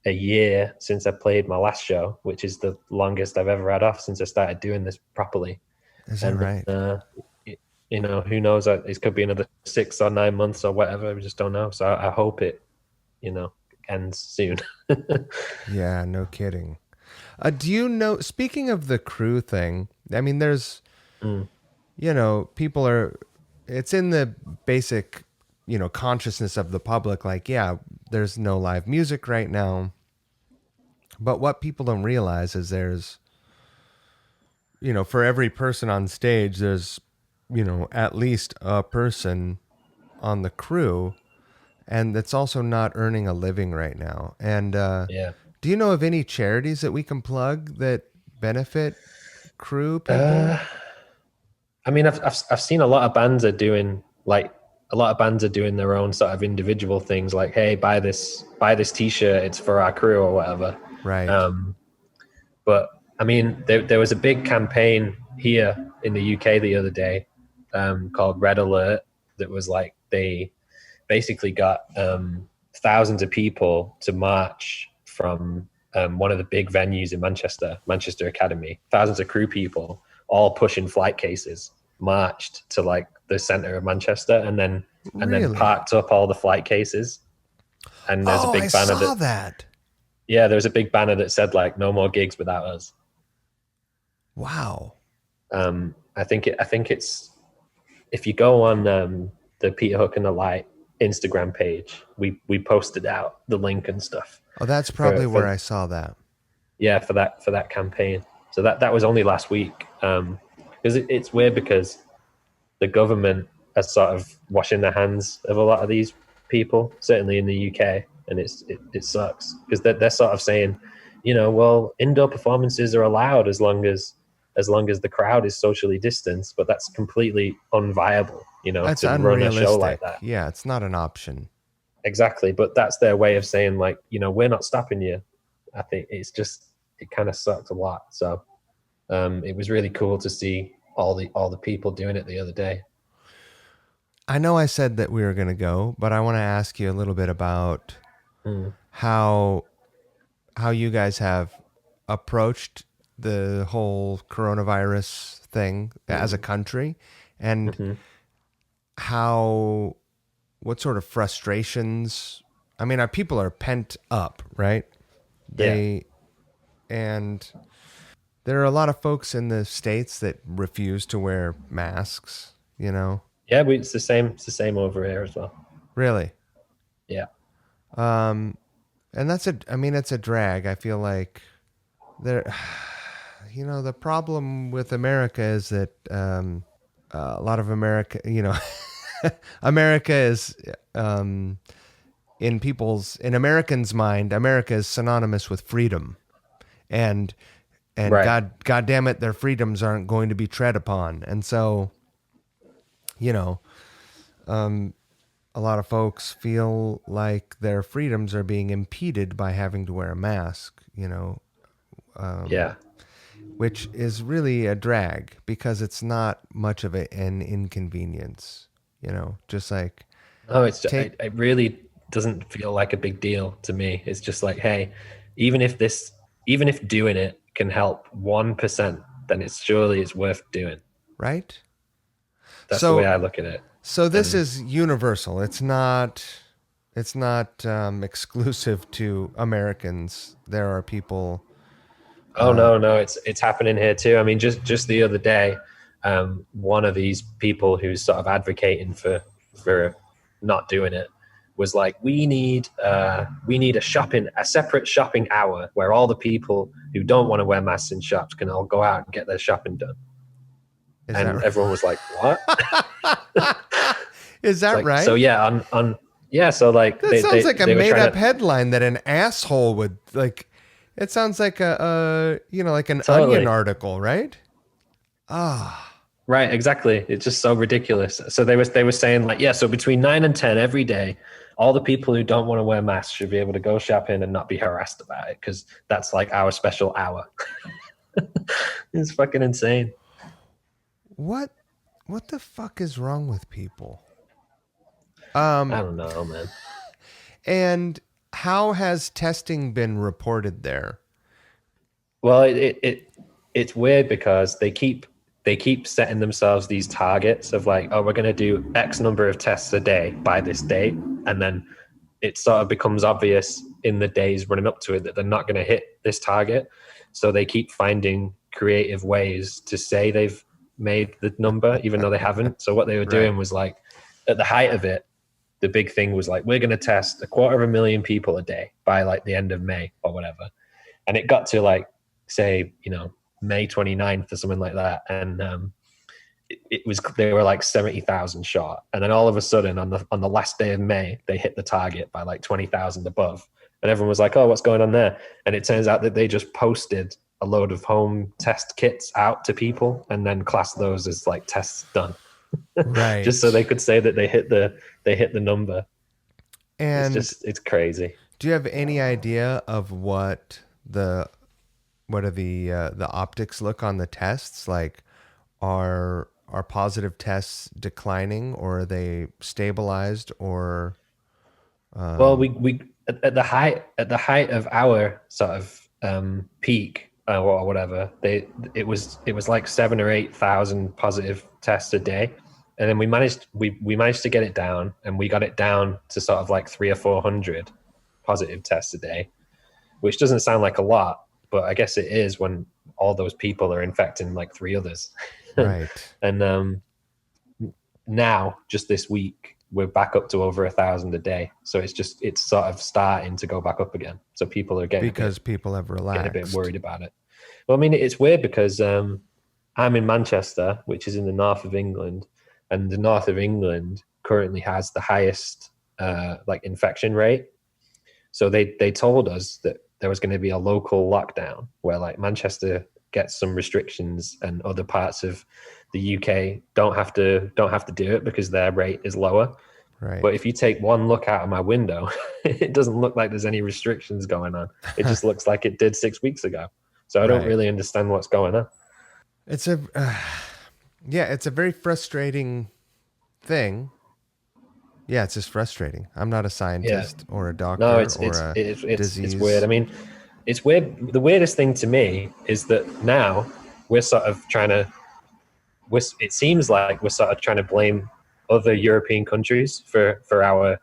a year since I played my last show, which is the longest I've ever had off since I started doing this properly. Is that And right? who knows? It could be another 6 or 9 months or whatever. We just don't know. So I hope it, ends soon. Yeah, no kidding. Do you know, speaking of the crew thing, I mean, there's, Mm. people it's in the basic, consciousness of the public, like, yeah, there's no live music right now. But what people don't realize is there's for every person on stage, there's, at least a person on the crew, and that's also not earning a living right now. And Yeah. do you know of any charities that we can plug that benefit crew people? Uh, I mean, I've seen a lot of bands are doing like a lot of bands are doing their own sort of individual things, like, hey, buy this T-shirt, it's for our crew or whatever. Right. Um, but I mean, there was a big campaign here in the UK the other day called Red Alert that was like they basically got thousands of people to march from one of the big venues in Manchester Academy. Thousands of crew people, all pushing flight cases, marched to like the center of Manchester, and then Really? parked up all the flight cases. And there's a Oh, I big banner saw that that. yeah, there was a big banner that said like no more gigs without us. Wow. I think it's if you go on the Peter Hook and the Light Instagram page, we posted out the link and stuff. Oh, that's probably where I saw that. Yeah, for that campaign. So that was only last week. Because it's weird because the government are sort of washing their hands of a lot of these people, certainly in the UK, and it sucks because they're sort of saying, well, indoor performances are allowed as long as the crowd is socially distanced, but that's completely unviable, That's to run a show like unrealistic. that. Yeah, it's not an option. Exactly, but that's their way of saying like, we're not stopping you. I think it kind of sucks a lot. So it was really cool to see all the people doing it the other day. I know I said that we were going to go, but I want to ask you a little bit about how you guys have approached the whole coronavirus thing as a country, and what sort of frustrations. I mean, our people are pent up, right? And there are a lot of folks in the States that refuse to wear masks, Yeah, it's the same over here as well. Really. Yeah. And it's a drag. I feel like there, the problem with America is that a lot of America, America is in Americans' mind, America is synonymous with freedom, and Right. God damn it, their freedoms aren't going to be tread upon, and so, a lot of folks feel like their freedoms are being impeded by having to wear a mask, Yeah. which is really a drag because it's not much of an inconvenience, just like Oh, take, it really doesn't feel like a big deal to me. It's just like, hey, even if doing it can help 1%, then it's worth doing. right? That's the way I look at it. So this is universal. It's not exclusive to Americans. There are people. Oh no, it's happening here too. I mean, just the other day, one of these people who's sort of advocating for not doing it was like, we need a separate shopping hour where all the people who don't want to wear masks in shops can all go out and get their shopping done. And right? everyone was like, what? Is that like, right? So yeah, so like that sounds like a made up to, headline that an asshole would like. It sounds like like an totally. Onion article, right? Right, exactly. It's just so ridiculous. So they were saying like, yeah, so between 9 and 10 every day, all the people who don't want to wear masks should be able to go shopping and not be harassed about it because that's like our special hour. It's fucking insane. What the fuck is wrong with people? I don't know, man. And how has testing been reported there? Well, it's weird because they keep setting themselves these targets of like, oh, we're going to do X number of tests a day by this date, and then it sort of becomes obvious in the days running up to it that they're not going to hit this target. So they keep finding creative ways to say they've made the number, even though they haven't. So what they were doing was like, at the height of it, the big thing was like, we're going to test 250,000 people a day by like the end of May or whatever. And it got to like, say, May 29th or something like that, and it was they were like 70,000 short, and then all of a sudden on the last day of May they hit the target by like 20,000 above, and everyone was like, "Oh, what's going on there?" And it turns out that they just posted a load of home test kits out to people, and then classed those as like tests done, Right. just so they could say that they hit the number. And It's crazy. do you have any idea of what are the optics look on the tests? Like, are positive tests declining, or are they stabilized, or Well, we at the height of our sort of peak or whatever, it was like 7 or 8 thousand positive tests a day, and then we managed to get it down, and we got it down to sort of like 300 or 400 positive tests a day, which doesn't sound like a lot, but I guess it is when all those people are infecting like three others. right? And now, just this week, we're back up to over 1,000 a day. So it's sort of starting to go back up again. So people are Because people have getting a relaxed. bit worried about it. Well, I mean, it's weird because I'm in Manchester, which is in the north of England, and the north of England currently has the highest like infection rate. So they told us that there was going to be a local lockdown where like Manchester gets some restrictions and other parts of the UK don't have to do it because their rate is lower. Right. But if you take one look out of my window, it doesn't look like there's any restrictions going on. It just looks like it did 6 weeks ago. So I don't Right. really understand what's going on. It's a yeah, it's a very frustrating thing. Yeah, it's just frustrating. I'm not a scientist or a doctor No, or a disease. it's weird. I mean, it's weird. The weirdest thing to me is that now we're sort of trying to. It seems like we're sort of trying to blame other European countries for our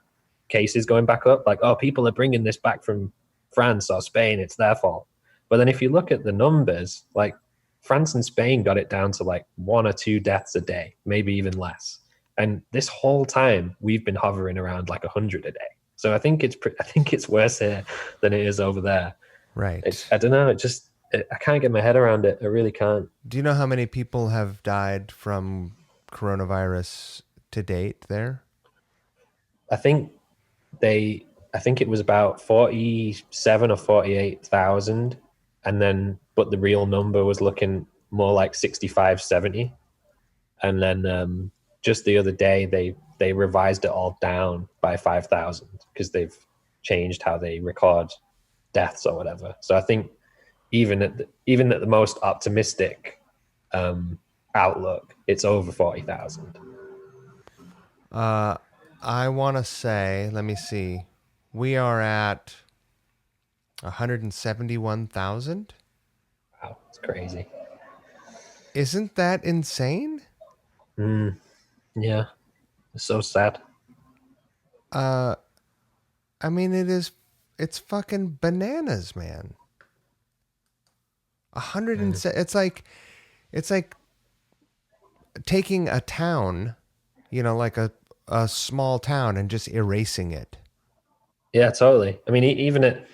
cases going back up. Like, oh, people are bringing this back from France or Spain. It's their fault. But then if you look at the numbers, like France and Spain got it down to like 1 or 2 deaths a day, maybe even less. And this whole time we've been hovering around like 100 a day. So I think it's worse here than it is over there. Right. I don't know. I can't get my head around it. I really can't. Do you know how many people have died from coronavirus to date there? I think it was about 47 or 48,000, and then but the real number was looking more like 65, 70. And then just the other day they revised it all down by 5,000 because they've changed how they record deaths or whatever. So I think even at the most optimistic outlook, it's over 40,000. I want to say, let me see. We are at 171,000. Wow, it's crazy. Isn't that insane? Yeah, it's so sad. I mean, it's fucking bananas, man. 100 and it's like taking a town, like a small town, and just erasing it. Yeah, totally. I mean, even at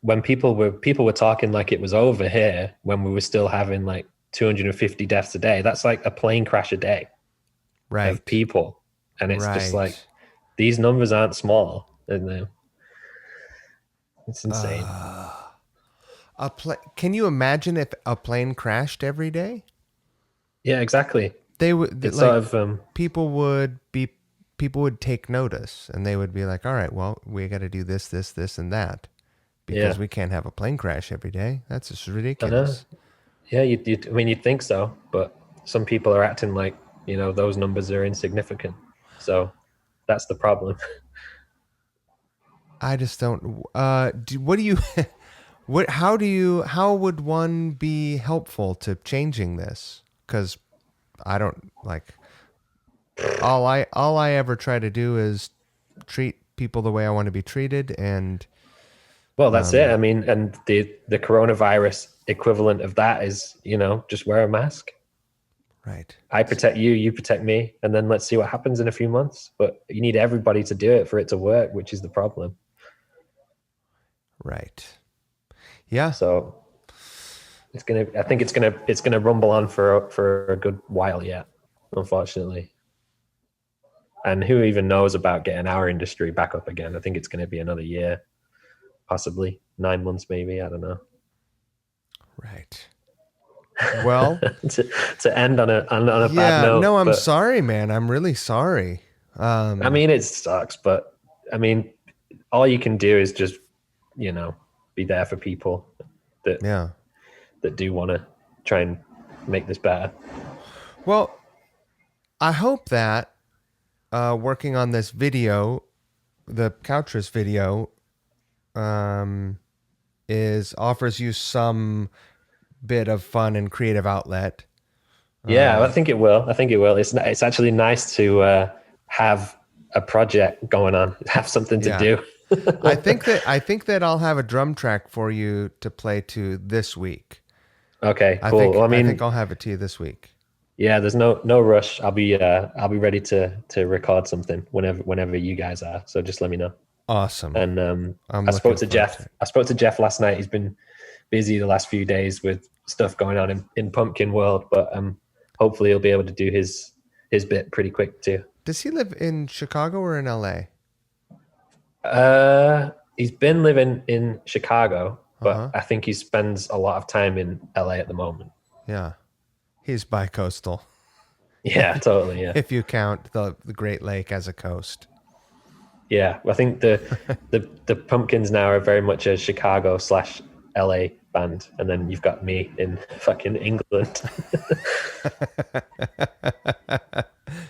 when people were talking like it was over here, when we were still having like 250 deaths a day, that's like a plane crash a day Right. of people, and it's just Right. like these numbers aren't small, and it's insane. Can you imagine if a plane crashed every day? Yeah, exactly. They would It's like sort of people would take notice, and they would be like, all right, well, we got to do this, this, this, and that, because Yeah. we can't have a plane crash every day. That's just I know. ridiculous. Yeah, I mean, you'd think so, but some people are acting like those numbers are insignificant. So that's the problem. I just don't. What do you? How would one be helpful to changing this? Because I don't like. All I ever try to do is treat people the way I want to be treated, and Well, that's it. I mean, and the coronavirus equivalent of that is, just wear a mask. right. I protect you, you protect me, and then let's see what happens in a few months. But you need everybody to do it for it to work, which is the problem. Right. Yeah. So I think it's gonna rumble on for a good while yet, unfortunately. And who even knows about getting our industry back up again? I think it's going to be another year, possibly 9 months, maybe. I don't know. Right. Well, to end on a bad note. No, I'm sorry, man. I'm really sorry. I mean, it sucks, but I mean, all you can do is just, be there for people that do want to try and make this better. Well, I hope that working on this video, the Couchras video, offers you some bit of fun and creative outlet. Yeah, I think it will. It's actually nice to have a project going on, have something to do. I think that I'll have a drum track for you to play to this week. Okay, cool. I think I'll have it to you this week. Yeah, there's no rush. I'll be ready to record something whenever you guys are. So just let me know. Awesome. And I spoke to Jeff. I spoke to Jeff last night. He's been busy the last few days with stuff going on in Pumpkin World, but hopefully he'll be able to do his bit pretty quick too. Does he live in Chicago or in LA? He's been living in Chicago, but I think he spends a lot of time in LA at the moment. Yeah. He's bi-coastal. Yeah, totally. Yeah. If you count the Great Lake as a coast. Yeah, I think the Pumpkins now are very much a Chicago/LA band, and then you've got me in fucking England.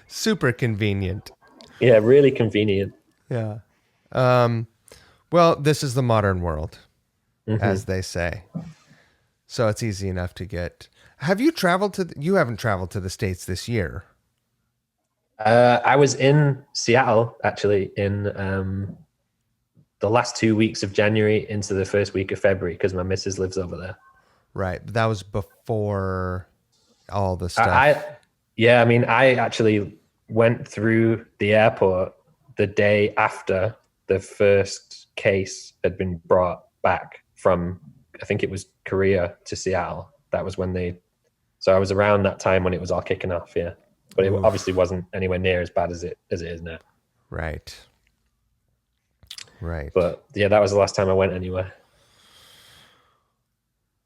Super convenient. Yeah, really convenient. Yeah. Well, this is the modern world, as they say. So it's easy enough to get. Have you traveled you haven't traveled to the States this year? I was in Seattle, actually, in the last 2 weeks of January into the first week of February, because my missus lives over there. Right. But that was before all the stuff. I actually went through the airport the day after the first case had been brought back from, I think it was Korea to Seattle. That was when so I was around that time when it was all kicking off, yeah. But it obviously wasn't anywhere near as bad as it is now. Right. But yeah, that was the last time I went anywhere.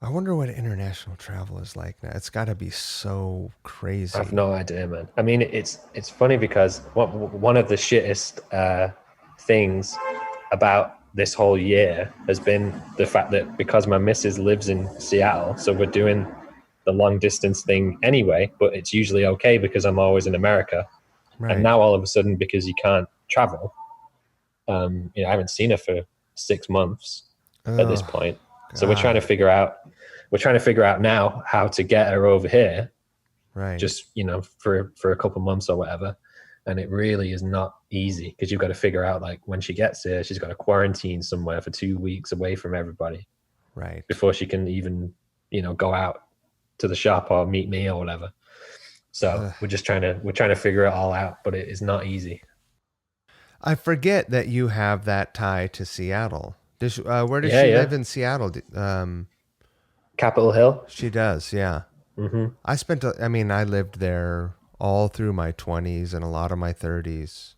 I wonder what international travel is like now. It's got to be so crazy. I have no idea, man. I mean, it's funny because one of the shittest things about this whole year has been the fact that because my missus lives in Seattle, so we're doing the long distance thing anyway, but it's usually okay because I'm always in America. Right. And now all of a sudden, because you can't travel, I haven't seen her for 6 months at this point. God. So we're trying to figure out now how to get her over here. Right. Just, for a couple months or whatever. And it really is not easy because you've got to figure out, like, when she gets here, she's got to quarantine somewhere for 2 weeks away from everybody. Right. Before she can even, go out to the shop or meet me or whatever. So we're trying to figure it all out, but it is not easy. I forget that you have that tie to Seattle. Where does she live in Seattle? Capitol Hill. She does, yeah. Mm-hmm. I lived there all through my 20s and a lot of my 30s.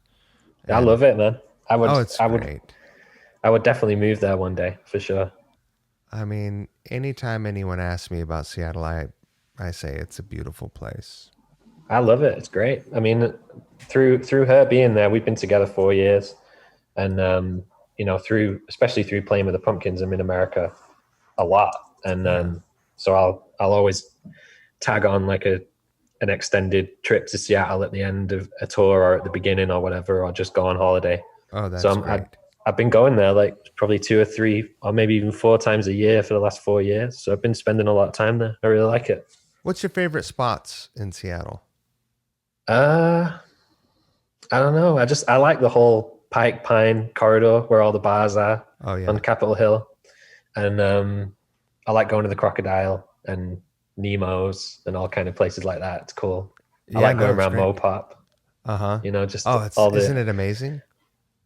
I love it, man. I would definitely move there one day for sure. I mean, anytime anyone asks me about Seattle, I say it's a beautiful place. I love it. It's great. I mean, through her being there, we've been together 4 years, and especially through playing with the Pumpkins, I'm in America a lot, and so I'll always tag on like an extended trip to Seattle at the end of a tour or at the beginning or whatever, or just go on holiday. Oh, that's great. I've been going there like probably 2 or 3 or maybe even 4 times a year for the last 4 years. So I've been spending a lot of time there. I really like it. What's your favorite spots in Seattle? I don't know. I like the whole Pike Pine corridor where all the bars are on Capitol Hill. And I like going to the Crocodile and Nemo's and all kind of places like that. It's cool. I like going around Mopop. Isn't it amazing?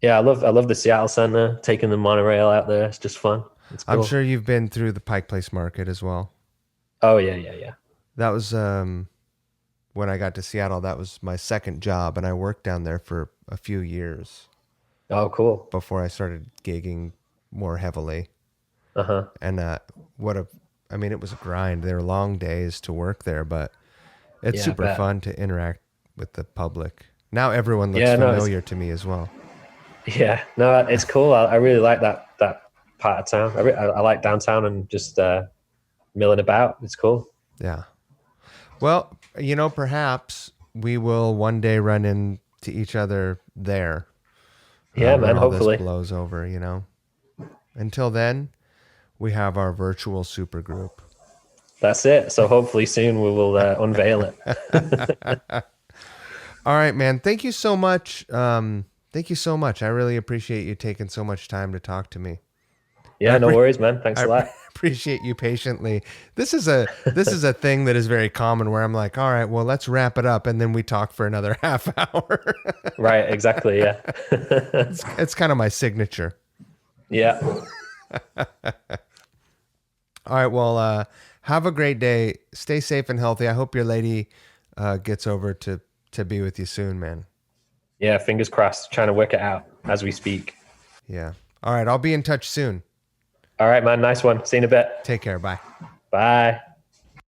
Yeah, I love the Seattle Center, taking the monorail out there. It's just fun. It's cool. I'm sure you've been through the Pike Place Market as well. Oh yeah, yeah, yeah. That was when I got to Seattle. That was my second job, and I worked down there for a few years Oh, cool. before I started gigging more heavily. Uh huh. And what a, I mean, it was a grind. There were long days to work there, but it's Yeah, I super bet. fun to interact with the public. Now everyone looks Yeah, no, it's familiar to me as well. yeah, no, it's cool. I really like that part of town. I like downtown and just milling about. It's cool. Yeah. Well, perhaps we will one day run into each other there Yeah, when man. all this Hopefully, blows over. Until then, we have our virtual supergroup. that's it. So hopefully soon we will unveil it. All right, man. Thank you so much. Thank you so much. I really appreciate you taking so much time to talk to me. I, Yeah, no pre- worries, man. Thanks I a lot. appreciate you patiently. This is a thing that is very common where I'm like, all right, well, let's wrap it up, and then we talk for another half hour. Right, exactly. Yeah. It's kind of my signature. Yeah. All right, well, have a great day. Stay safe and healthy. I hope your lady gets over to be with you soon, man. Yeah, fingers crossed. Trying to work it out as we speak. Yeah. All right, I'll be in touch soon. All right, man. Nice one. See you in a bit. Take care. Bye. Bye.